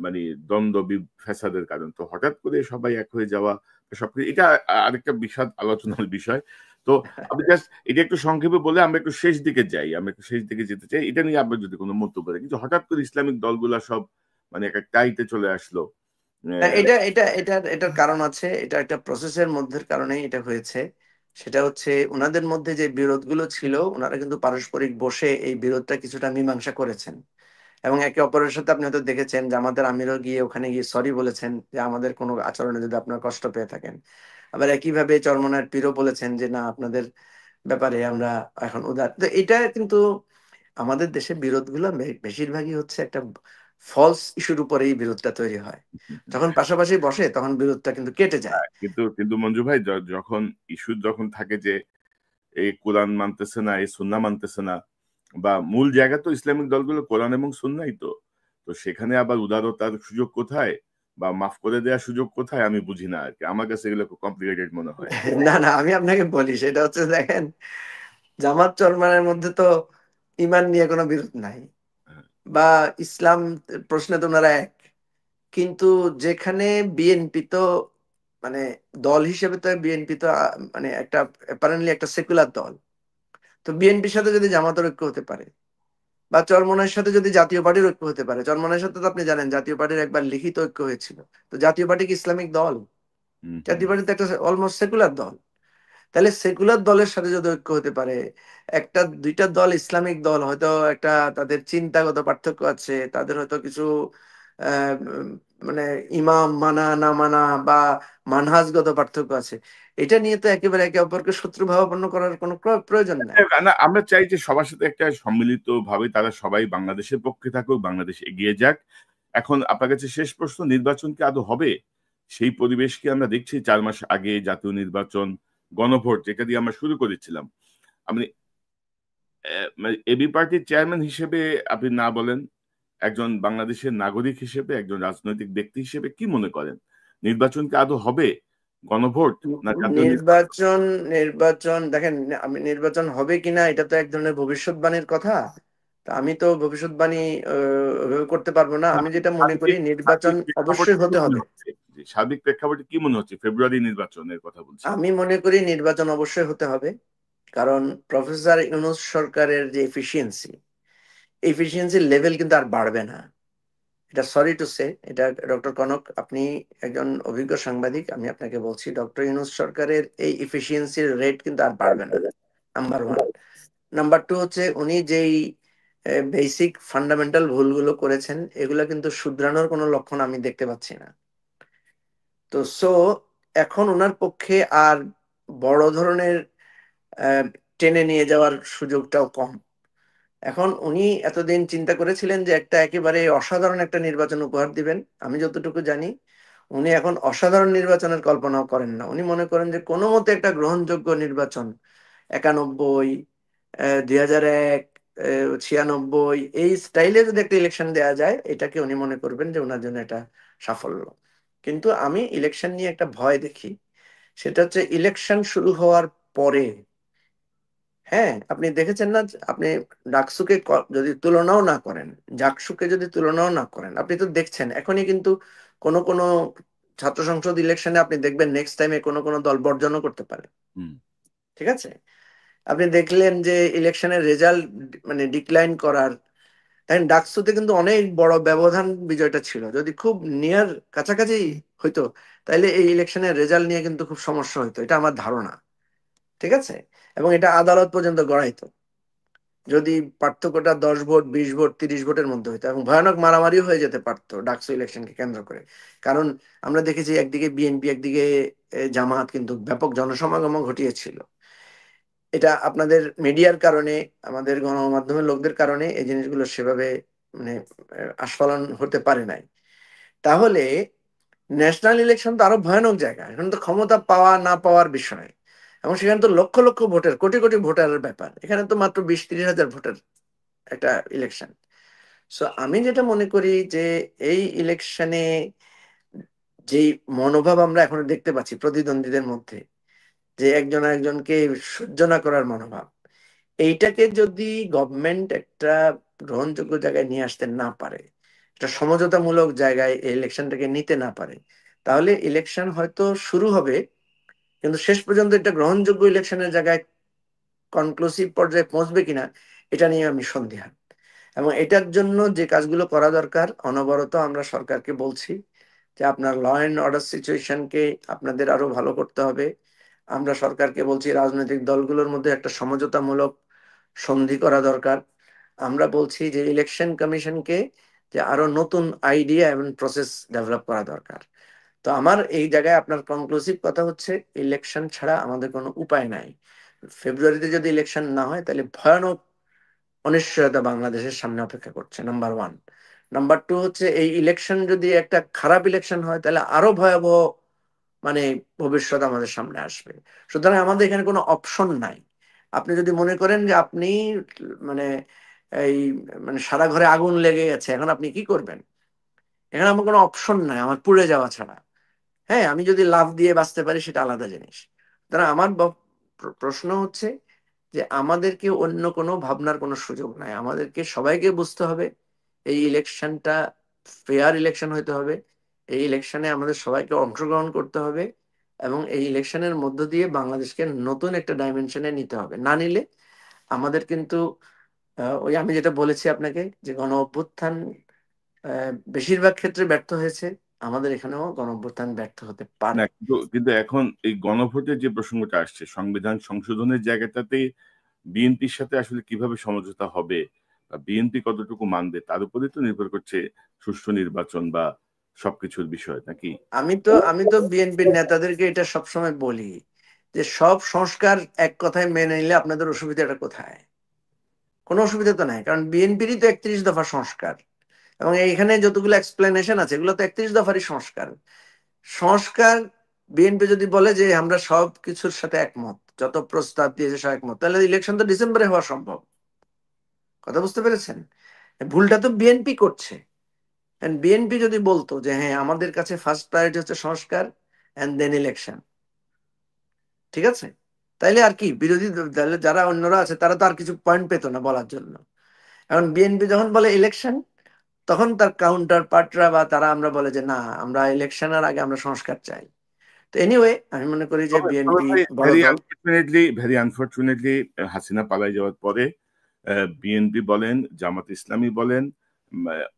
মানে দ্বন্দ্ব ফ্যাসাদের কারণ। তো হঠাৎ করে সবাই এক হয়ে যাওয়া, সবকিছু এটা আরেকটা বিশদ আলোচনার বিষয়। তো আমি জাস্ট এটা একটু সংক্ষেপে বলে আমরা একটু শেষ দিকে যাই, আমরা একটু শেষ দিকে যেতে চাই, এটা নিয়ে আপনার যদি কোনো মন্তব্য থাকে। কিন্তু হঠাৎ করে ইসলামিক দলগুলা সব মানে একটা টাইতে চলে আসলো। এটার কারণ আছে। এটা একটা প্রসেসের মধ্যে কারণে এটা হয়েছে। সেটা হচ্ছে ওনাদের মধ্যে যে বিরোধগুলো ছিল, ওনারা কিন্তু পারস্পরিক বসে এই বিরোধটা কিছুটা মীমাংসা করেছেন। এবং একে অপরের সাথে আপনি হয়তো দেখেছেন যে আমাদের আমিরও গিয়ে ওখানে গিয়ে সরি বলেছেন যে আমাদের কোনো আচরণে যদি আপনার কষ্ট পেয়ে থাকেন। আবার একইভাবে চরমনার পীরও বলেছেন যে না, আপনাদের ব্যাপারে আমরা এখন উদার। তো এটা কিন্তু আমাদের দেশে বিরোধগুলো বেশিরভাগই হচ্ছে একটা ফলস ইস্যুর উপরে এই বিরোধটা তৈরি হয়। যখন পাশাপাশি বসে তখন বিরোধটা কিন্তু কেটে যায়। কিন্তু কিন্তু মঞ্জু ভাই, যখন ইস্যু যখন থাকে যে এই কোরআন মানতেছে না, এই সুন্নাহ মানতেছে না, বা মূল জায়গা তো ইসলামিক দলগুলো কোরআন এবং সুন্নাহই তো, তো সেখানে আবার উদারতার সুযোগ কোথায় বা মাফ করে দেওয়ার সুযোগ কোথায় আমি বুঝি না আর কি। আমার কাছে এগুলো খুব কমপ্লিকেটেড মনে হয়। না না, আমি আপনাকে বলি, সেটা হচ্ছে দেখেন, জামাত চরমানের মধ্যে তো ইমান নিয়ে কোনো বিরোধ নাই, হ্যাঁ। বা ইসলাম প্রশ্নে তো ওনারা এক। কিন্তু যেখানে বিএনপি তো মানে দল হিসেবে তো বিএনপি তো মানে একটা অ্যাপারেন্টলি একটা সেকুলার দল। তো বিএনপির সাথে যদি জামাতের ঐক্য হতে পারে, বা চরমনায়ের সাথে যদি জাতীয় পার্টির ঐক্য হতে পারে, চরমনায়ের সাথে তো আপনি জানেন জাতীয় পার্টির একবার লিখিত ঐক্য হয়েছিল। তো জাতীয় পার্টি কি ইসলামিক দল? হুম, হুম। জাতীয় পার্টি তো একটা অলমোস্ট সেকুলার দল। তাহলে সেকুলার দলের সাথে যদি ঐক্য হতে পারে, একটা দুইটা দল ইসলামিক দল, হয়তো একটা তাদের চিন্তাগত পার্থক্য আছে, তাদের হয়তো কিছু আহ, উম, মানে ইমাম মানা না মানা বা মানহাজগত পার্থক্য আছে। এটা নিয়ে তো একেবারে একে অপরকে শত্রু ভাবাপন্ন করার কোনো প্রয়োজন নাই। না, আমরা চাই যে সবার সাথে একটা সম্মিলিত ভাবে তারা সবাই বাংলাদেশের পক্ষে থাকুক, বাংলাদেশ এগিয়ে যাক। এখন আপনার কাছে শেষ প্রশ্ন, নির্বাচন কি আদৌ হবে? সেই পরিবেশ কি আমরা দেখছি? 4 মাস আগে জাতীয় নির্বাচন, গণভোট যেটা দিয়ে আমরা শুরু করেছিলাম। আপনি মানে এবি পার্টির চেয়ারম্যান হিসেবে আপনি না বলেন, একজন বাংলাদেশের নাগরিক হিসেবে, একজন রাজনৈতিক ব্যক্তি হিসেবে কি মনে করেন? নির্বাচন কি আদৌ হবে? গণভোট না জাতীয় নির্বাচন? নির্বাচন নির্বাচন দেখেন, আমি নির্বাচন হবে কিনা এটা তো এক ধরনের ভবিষ্যৎবাণীর কথা। তা আমি তো ভবিষ্যৎবাণী ওইভাবে করতে পারবো না। আমি যেটা মনে করি নির্বাচন সার্বিক প্রেক্ষাপটে অবশ্যই কি হতে মনে হবে। হচ্ছে? জি, সার্বিক প্রেক্ষাপটে কি মনে হচ্ছে? ফেব্রুয়ারি নির্বাচনের কথা বলছি। আমি মনে করি নির্বাচন অবশ্যই হতে হবে। কারণ প্রফেসর ইউনূস সরকারের যে এফিসিয়েন্সির লেভেল কিন্তু আর বাড়বে না। এটা সরি টু সে, এটা ডক্টর কনক, আপনি একজন অভিজ্ঞ সাংবাদিক, আমি আপনাকে বলছি ডক্টর ইউনূস সরকারের এই এফিসিয়েন্সির রেট কিন্তু আর বাড়বে না। Number one. নাম্বার টু হচ্ছে উনি যেই বেসিক ফান্ডামেন্টাল ভুলগুলো করেছেন, এগুলো কিন্তু শুধরানোর কোনো লক্ষণ আমি দেখতে পাচ্ছি না। তো এখন ওনার পক্ষে আর বড় ধরনের টেনে নিয়ে যাওয়ার সুযোগটাও কম। এখন উনি এতদিন চিন্তা করেছিলেন যে একটা একেবারে অসাধারণ একটা নির্বাচন উপহার দিবেন। আমি যতটুকু জানি উনি এখন অসাধারণ নির্বাচনের কল্পনাও করেন না। উনি মনে করেন যে কোনো মতে একটা গ্রহণযোগ্য নির্বাচন, 91, 2001, 96, এই স্টাইলে যদি একটা ইলেকশন দেওয়া যায়, এটাকে উনি মনে করবেন যে ওনার জন্য এটা সাফল্য। কিন্তু আমি ইলেকশন নিয়ে একটা ভয় দেখি। সেটা হচ্ছে ইলেকশন শুরু হওয়ার পরে, হ্যাঁ আপনি দেখেছেন না, আপনি ডাকসুকে যদি তুলনাও না করেন, জাকসুকে যদি তুলনাও না করেন, আপনি তো দেখছেন এখনই কিন্তু কোন কোন ছাত্র সংসদ ইলেকশনে আপনি দেখবেন নেক্সট টাইমে কোন কোন দল বর্জনও করতে পারে। হুম। ঠিক আছে, আপনি দেখলেন যে ইলেকশনের রেজাল্ট মানে ডিক্লাইন করার তাই ডাকসুতে কিন্তু অনেক বড় ব্যবধান বিজয়টা ছিল। যদি খুব নিয়ার কাছাকাছি হইতো তাহলে এই ইলেকশনের রেজাল্ট নিয়ে কিন্তু খুব সমস্যা হইতো, এটা আমার ধারণা। ঠিক আছে, এবং এটা আদালত পর্যন্ত গড়াইতো যদি পার্থক্যটা 10 ভোট 20 ভোট 30 ভোটের মধ্যে হইতো, এবং ভয়ানক মারামারিও হয়ে যেতে পারতো ডাকসু ইলেকশনকে কেন্দ্র করে। কারণ আমরা দেখেছি একদিকে বিএনপি একদিকে জামাত কিন্তু ব্যাপক জনসমাগম ঘটিয়েছিল। এটা আপনাদের মিডিয়ার কারণে, আমাদের গণমাধ্যমের লোকদের কারণে এই জিনিসগুলো সেভাবে মানে আস্ফালন হতে পারে নাই। তাহলে ন্যাশনাল ইলেকশন তো আরো ভয়ানক জায়গা, এখন তো ক্ষমতা পাওয়া না পাওয়ার বিষয়, এবং সেখানে তো লক্ষ লক্ষ ভোটার, কোটি কোটি ভোটারের ব্যাপার। এখানে তো মাত্র 20-30 হাজার ভোটার একটা ইলেকশন। সো আমি যেটা মনে করি যে এই ইলেকশনে যেই মনোভাব আমরা এখন দেখতে পাচ্ছি প্রতিদ্বন্দ্বীদের মধ্যে, যে একজন আরেকজনকে সহ্য না করার মনোভাব, এইটাকে যদি গভর্নমেন্ট একটা গ্রহণযোগ্য জায়গায় নিয়ে আসতে না পারে, একটা সমঝোতামূলক জায়গায় এই ইলেকশনটাকে নিতে না পারে, তাহলে ইলেকশন হয়তো শুরু হবে কিন্তু শেষ পর্যন্ত একটা গ্রহণযোগ্য ইলেকশনের জায়গায় কনক্লুসিভ পর্যায়ে পৌঁছবে কিনা এটা নিয়ে আমি সন্দিহান। এবং এটার জন্য যে কাজগুলো করা দরকার, অনবরত আমরা সরকারকে বলছি যে আপনার ল অ্যান্ড অর্ডার সিচুয়েশনকে আপনাদের আরো ভালো করতে হবে। আমরা সরকারকে বলছি রাজনৈতিক দলগুলোর মধ্যে একটা সমঝোতামূলক সন্ধি করা দরকার। আমরা বলছি যে ইলেকশন কমিশনকে যে আরো নতুন আইডিয়া এবং প্রসেস ডেভেলপ করা দরকার। তো আমার এই জায়গায় আপনার কনক্লুসিভ কথা হচ্ছে ইলেকশন ছাড়া আমাদের কোনো উপায় নাই। ফেব্রুয়ারিতে যদি ইলেকশন না হয় তাহলে ভয়ানক অনিশ্চয়তা বাংলাদেশের সামনে অপেক্ষা করছে, নাম্বার ওয়ান। নাম্বার টু হচ্ছে এই ইলেকশন যদি একটা খারাপ ইলেকশন হয় তাহলে আরো ভয়াবহ মানে ভবিষ্যৎ আমাদের সামনে আসবে। সুতরাং আমাদের এখানে কোনো অপশন নাই। আপনি যদি মনে করেন যে আপনি মানে এই মানে সারা ঘরে আগুন লেগে গেছে, এখন আপনি কি করবেন? এখানে আমার কোনো অপশন নাই আমার পুড়ে যাওয়া ছাড়া। হ্যাঁ, আমি যদি লাফ দিয়ে বাঁচতে পারি সেটা আলাদা জিনিস। সুতরাং আমার প্রশ্ন হচ্ছে যে আমাদেরকে অন্য কোনো ভাবনার কোনো সুযোগ নাই, আমাদেরকে সবাইকে বুঝতে হবে এই ইলেকশনটা ফেয়ার ইলেকশন হইতে হবে। এই ইলেকশনে আমাদের সবাইকে অংশগ্রহণ করতে হবে, এবং এই ইলেকশনের মধ্য দিয়ে বাংলাদেশকে নতুন একটা ডাইমেনশনে নিতে হবে। না নিলে আমাদের কিন্তু ওই আমি যেটা বলেছি আপনাকে যে গণ অভ্যুত্থান বেশিরভাগ ক্ষেত্রে ব্যর্থ হয়েছে, আমাদের এখানেও গণ অভ্যুত্থান ব্যর্থ হতে পারে। না, কিন্তু কিন্তু এখন এই গণভোটের যে প্রসঙ্গটা আসছে, সংবিধান সংশোধনের জায়গাটাতে বিএনপির সাথে আসলে কিভাবে সমঝোতা হবে বা বিএনপি কতটুকু মানবে তার উপরে তো নির্ভর করছে সুষ্ঠু নির্বাচন বা সবকিছুর বিষয়, নাকি? আমি তো বিএনপির নেতাদেরকে এটা সবসময় বলি যে সব সংস্কার এক কথায় মেনে নিলে আপনাদের অসুবিধাটা কোথায়? কোনো অসুবিধা তো নাই, কারণ বিএনপিরই তো 31 দফা সংস্কার, এবং এইখানে যতগুলো এক্সপ্লেনেশন আছে এগুলো তো 31 দফারই সংস্কার। সংস্কার বিএনপি যদি বলে যে আমরা সব কিছুর সাথে একমত, যত প্রস্তাব দিয়েছে সব একমত, তাহলে ইলেকশন তো ডিসেম্বরে হওয়া সম্ভব। কথা বুঝতে পেরেছেন? ভুলটা তো বিএনপি করছে। বিএনপি যদি বলতো যে হ্যাঁ আমাদের কাছে ফার্স্ট প্রায়োরিটি হচ্ছে সংস্কার এন্ড দেন ইলেকশন, ঠিক আছে, তাইলে আর কি বিরোধী দলে যারা অন্যরা আছে তারা তো আর কিছু পয়েন্ট পেতো না বলার জন্য। এখন বিএনপি যখন বলে ইলেকশন, তখন তার কাউন্টার পার্টরা বা তারা আমরা বলে যে না, আমরা ইলেকশনের আগে আমরা সংস্কার চাই। তো এনিওয়ে আমি মনে করি যে তবে তবে বিএনপি ভাই, বড় দল। ভেরি আনফরচুনেটলি হাসিনা পালাই যাওয়ার পরে বিএনপি বলেন, জামাত ইসলামী বলেন,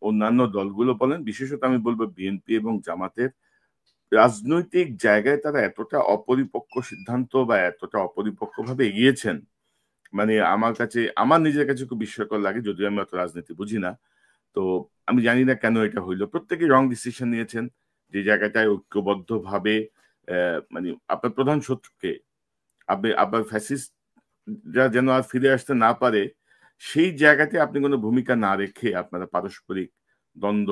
অন্যান্য দলগুলো বলেন, বিশেষত আমি বলবো বিএনপি এবং জামাতের রাজনৈতিক জায়গায় তারা এতটা অপরিপক্ক সিদ্ধান্ত বা এতটা অপরিপক্কভাবে এগিয়েছেন, মানে আমার কাছে, আমার নিজের কাছে খুব বিস্ময়কর লাগে, যদিও আমি অত রাজনীতি বুঝি না। তো আমি জানি না কেন এটা হইলো, প্রত্যেকেই রং ডিসিশন নিয়েছেন। যে জায়গাটায় ঐক্যবদ্ধভাবে মানে আপনার প্রধান শত্রুকে, আপনি আপনার ফ্যাসিস্টরা যেন আর ফিরে আসতে না পারে, সেই জায়গাতে আপনি কোনো ভূমিকা না রেখে আপনারা পারস্পরিক দ্বন্দ্ব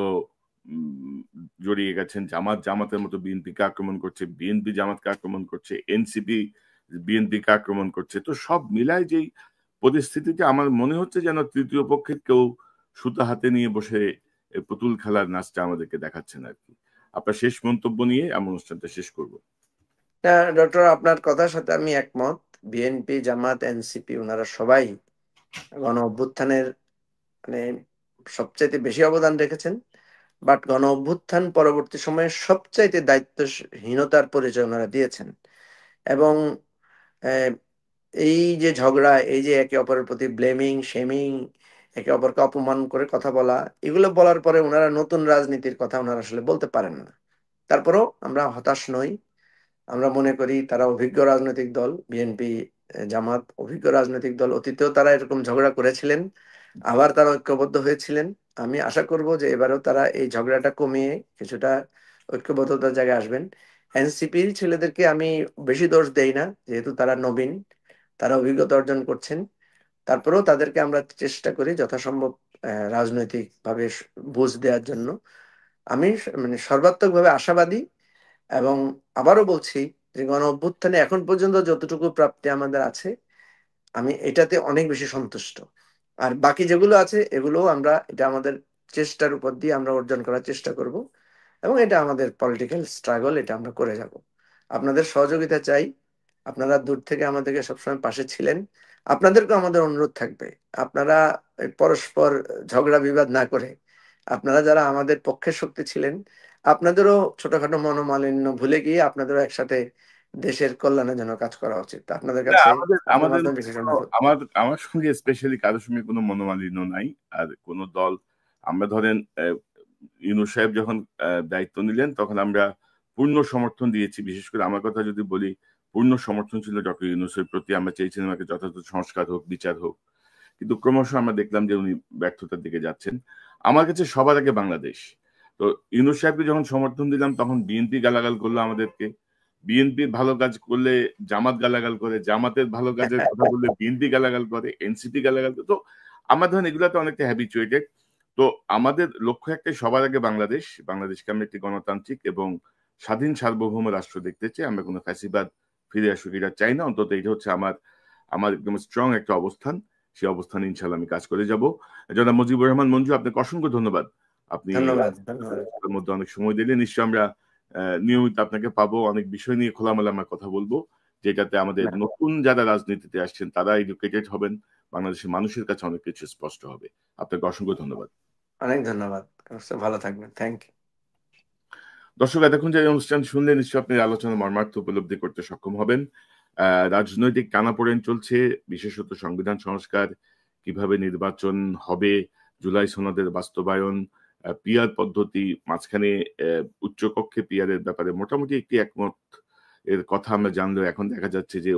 উম, জড়িয়ে গেছেন। জামাতের মতো বিএনপিকে আক্রমণ করছে, বিএনপি জামাতকে আক্রমণ করছে, এনসিপি বিএনপিকে আক্রমণ করছে। তো সব মিলায় যেই পরিস্থিতিতে আমার মনে হচ্ছে যেন তৃতীয় পক্ষের কেউ সুতা হাতে নিয়ে বসে পুতুল খেলার নাচটা আমাদেরকে দেখাচ্ছেন আর কি। আপনার শেষ মন্তব্য নিয়ে আমি অনুষ্ঠানটা শেষ করব। ডক্টর, আপনার কথার সাথে আমি একমত। বিএনপি জামাত এনসিপি ওনারা সবাই গণ অভ্যুত্থানের মানে সবচাইতে বেশি অবদান রেখেছেন। বাট গণ অভ্যুত্থান পরবর্তী সময়ে সবচাইতে দায়িত্বহীনতার পরিচয় ওনারা দিয়েছেন। এবং আহ, এই যে ঝগড়া, এই যে একে অপরের প্রতি ব্লেমিং শেমিং, একে অপরকে অপমান করে কথা বলা, এগুলো বলার পরে ওনারা নতুন রাজনীতির কথা ওনারা আসলে বলতে পারেন না। তারপরেও আমরা হতাশ নই। আমরা মনে করি তারা অভিজ্ঞ রাজনৈতিক দল, বিএনপি জামাত অভিজ্ঞ রাজনৈতিক দল, অতীতেও তারা এরকম ঝগড়া করেছিলেন, আবার তারা ঐক্যবদ্ধ হয়েছিলেন। আমি আশা করব যে এবারেও তারা এই ঝগড়াটা কমিয়ে কিছুটা ঐক্যবদ্ধতার জায়গায় আসবেন। এনসিপির ছেলেদেরকে আমি বেশি দোষ দেই না, যেহেতু তারা নবীন, তারা অভিজ্ঞতা অর্জন করছেন। তারপরেও তাদেরকে আমরা চেষ্টা করি যথাসম্ভব রাজনৈতিক ভাবে বুঝ দেওয়ার জন্য। আমি মানে সর্বাত্মকভাবে আশাবাদী, এবং আবারও বলছি যে গণ অভ্যুত্থানে এখন পর্যন্ত যতটুকু প্রাপ্তি আমাদের আছে, আমি এটাতে অনেক বেশি সন্তুষ্ট। আর বাকি যেগুলো আছে এগুলো আমরা, এটা আমাদের চেষ্টার উপর দিয়ে আমরা অর্জন করার চেষ্টা করব, এবং এটা আমাদের পলিটিক্যাল স্ট্রাগল, এটা আমরা করে যাব। আপনাদের সহযোগিতা চাই। আপনারা দূর থেকে আমাদেরকে সবসময় পাশে ছিলেন। আপনাদেরকেও আমাদের অনুরোধ থাকবে, আপনারা এই পরস্পর ঝগড়া বিবাদ না করে, আপনারা যারা আমাদের পক্ষের শক্তি ছিলেন, আপনাদেরও ছোটখাটো মনোমালিন্য ভুলে গিয়ে আপনাদেরও একসাথে দেশের কল্যাণের জন্য কাজ করা উচিত। আপনাদের না, কাছে আমাদের আপনার আমাদের মাধ্যমে বিশেষ অনুরোধ। আমার আমার সঙ্গে স্পেশালি কারোর সঙ্গে কোনো মনোমালিন্য নাই। আর কোনো দল, আমরা ধরেন ইউনূস সাহেব যখন দায়িত্ব নিলেন তখন আমরা পূর্ণ সমর্থন দিয়েছি। বিশেষ করে আমার কথা যদি বলি, পূর্ণ সমর্থন ছিল ডক্টর ইউনূসের প্রতি। আমরা চেয়েছিলাম আমাকে যথাযথ সংস্কার হোক, বিচার হোক। কিন্তু ক্রমশ আমরা দেখলাম যে উনি ব্যর্থতার দিকে যাচ্ছেন। আমার কাছে সবার আগে বাংলাদেশ। তো ইউনূস সাহেবকে যখন সমর্থন দিলাম তখন বিএনপি গালাগাল করলো আমাদেরকে। বিএনপি ভালো কাজ করলে জামাত গালাগাল করে, জামাতের ভালো কাজের কথা বললে বিএনপি গালাগাল করে, এনসিপি গালাগাল করে। তো আমরা ধরেন এগুলাতে অনেকটা হ্যাবিচুয়েটেড। তো আমাদের লক্ষ্য একটাই, সবার আগে বাংলাদেশ। বাংলাদেশকে আমরা একটি গণতান্ত্রিক এবং স্বাধীন সার্বভৌম রাষ্ট্র দেখতে চাই। আমরা কোনো ফ্যাসিবাদ ফিরে আসুক এটা চাই না। অন্তত এটা হচ্ছে আমার আমার একদম স্ট্রং একটা অবস্থান। সেই অবস্থানে ইনশাল্লাহ আমি কাজ করে যাব। জনাব মুজিবুর রহমান মঞ্জু, আপনাকে অসংখ্য ধন্যবাদ। আপনি ধন্যবাদ, ধন্যবাদ। তার মধ্যে অনেক সময় দিলে। নিশ্চয় আমরা নিয়মিত আপনাকে পাবো, অনেক বিষয় নিয়ে খোলামেলা আমরা কথা বলবো, যেটাতে আমাদের নতুন যারা রাজনীতিতে আসছেন তারা এডুকেটেড হবেন, বাংলাদেশের মানুষের কাছে অনেক কিছু স্পষ্ট হবে। আপনাকে অসংখ্য ধন্যবাদ। অনেক ধন্যবাদ। ভালো থাকবেন। Thank you. দর্শক, এতক্ষণ যে অনুষ্ঠান শুনলে নিশ্চয়ই আপনি আলোচনার মর্মার্থ উপলব্ধি করতে সক্ষম হবেন। রাজনৈতিক টানাপোড়েন চলছে, বিশেষত সংবিধান সংস্কার, কিভাবে নির্বাচন হবে, জুলাই সনদের বাস্তবায়ন, পিআর পদ্ধতি, মাঝখানে উচ্চকক্ষে পিআরের ব্যাপারে মোটামুটি একটি একমত এর কথা আমরা জানলেও এখন দেখা যাচ্ছে যে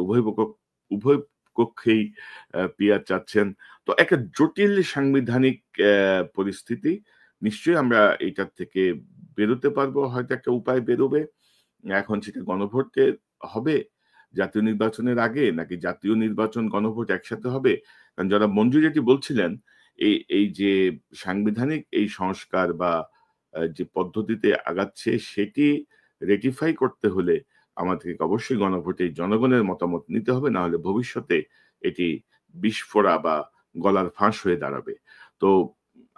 উভয় কক্ষেই পিআর চাচ্ছেন। তো একটা জটিল সাংবিধানিক পরিস্থিতি। নিশ্চয়ই আমরা এইটার থেকে বেরোতে পারবো, হয়তো একটা উপায় বেরোবে। এখন সেটা গণভোটে হবে জাতীয় নির্বাচনের আগে, নাকি জাতীয় নির্বাচন গণভোট একসাথে হবে? কারণ যারা মঞ্জু যেটি বলছিলেন, এই যে সাংবিধানিক এই সংস্কার বা যে পদ্ধতিতে আগাচ্ছে সেটি রেটিফাই করতে হলে আমাদেরকে অবশ্যই গণভোটে জনগণের মতামত নিতে হবে, না হলে ভবিষ্যতে এটি বিস্ফোরা বা গলার ফাঁস হয়ে দাঁড়াবে। তো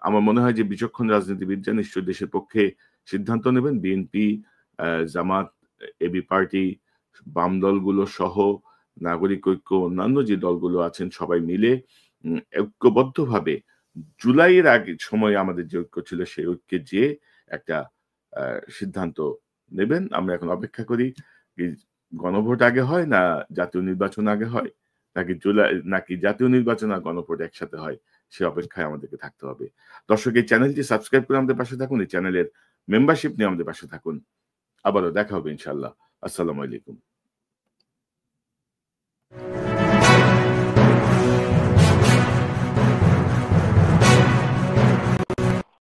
আমার মনে হয় যে বিচক্ষণ রাজনীতিবিদরা নিশ্চয়ই দেশের পক্ষে সিদ্ধান্ত নেবেন। বিএনপি, জামাত, এবি পার্টি, বাম দলগুলো সহ নাগরিক ঐক্য, অন্যান্য যে দলগুলো আছেন সবাই মিলে ঐক্যবদ্ধভাবে জুলাইয়ের আগে সময় আমাদের যে ঐক্য ছিল সেই ঐক্যে যেয়ে একটা সিদ্ধান্ত নেবেন। আমরা এখন অপেক্ষা করি গণভোট আগে হয় না জাতীয় নির্বাচন আগে হয়, নাকি জাতীয় নির্বাচন আর গণভোট একসাথে হয়, সে অপেক্ষায় আমাদেরকে থাকতে হবে। দর্শক, এই চ্যানেলটি সাবস্ক্রাইব করে আমাদের পাশে থাকুন, এই চ্যানেলের মেম্বারশিপ নিয়ে আমাদের পাশে থাকুন। আবারও দেখা হবে ইনশাল্লাহ। আসসালামু আলাইকুম।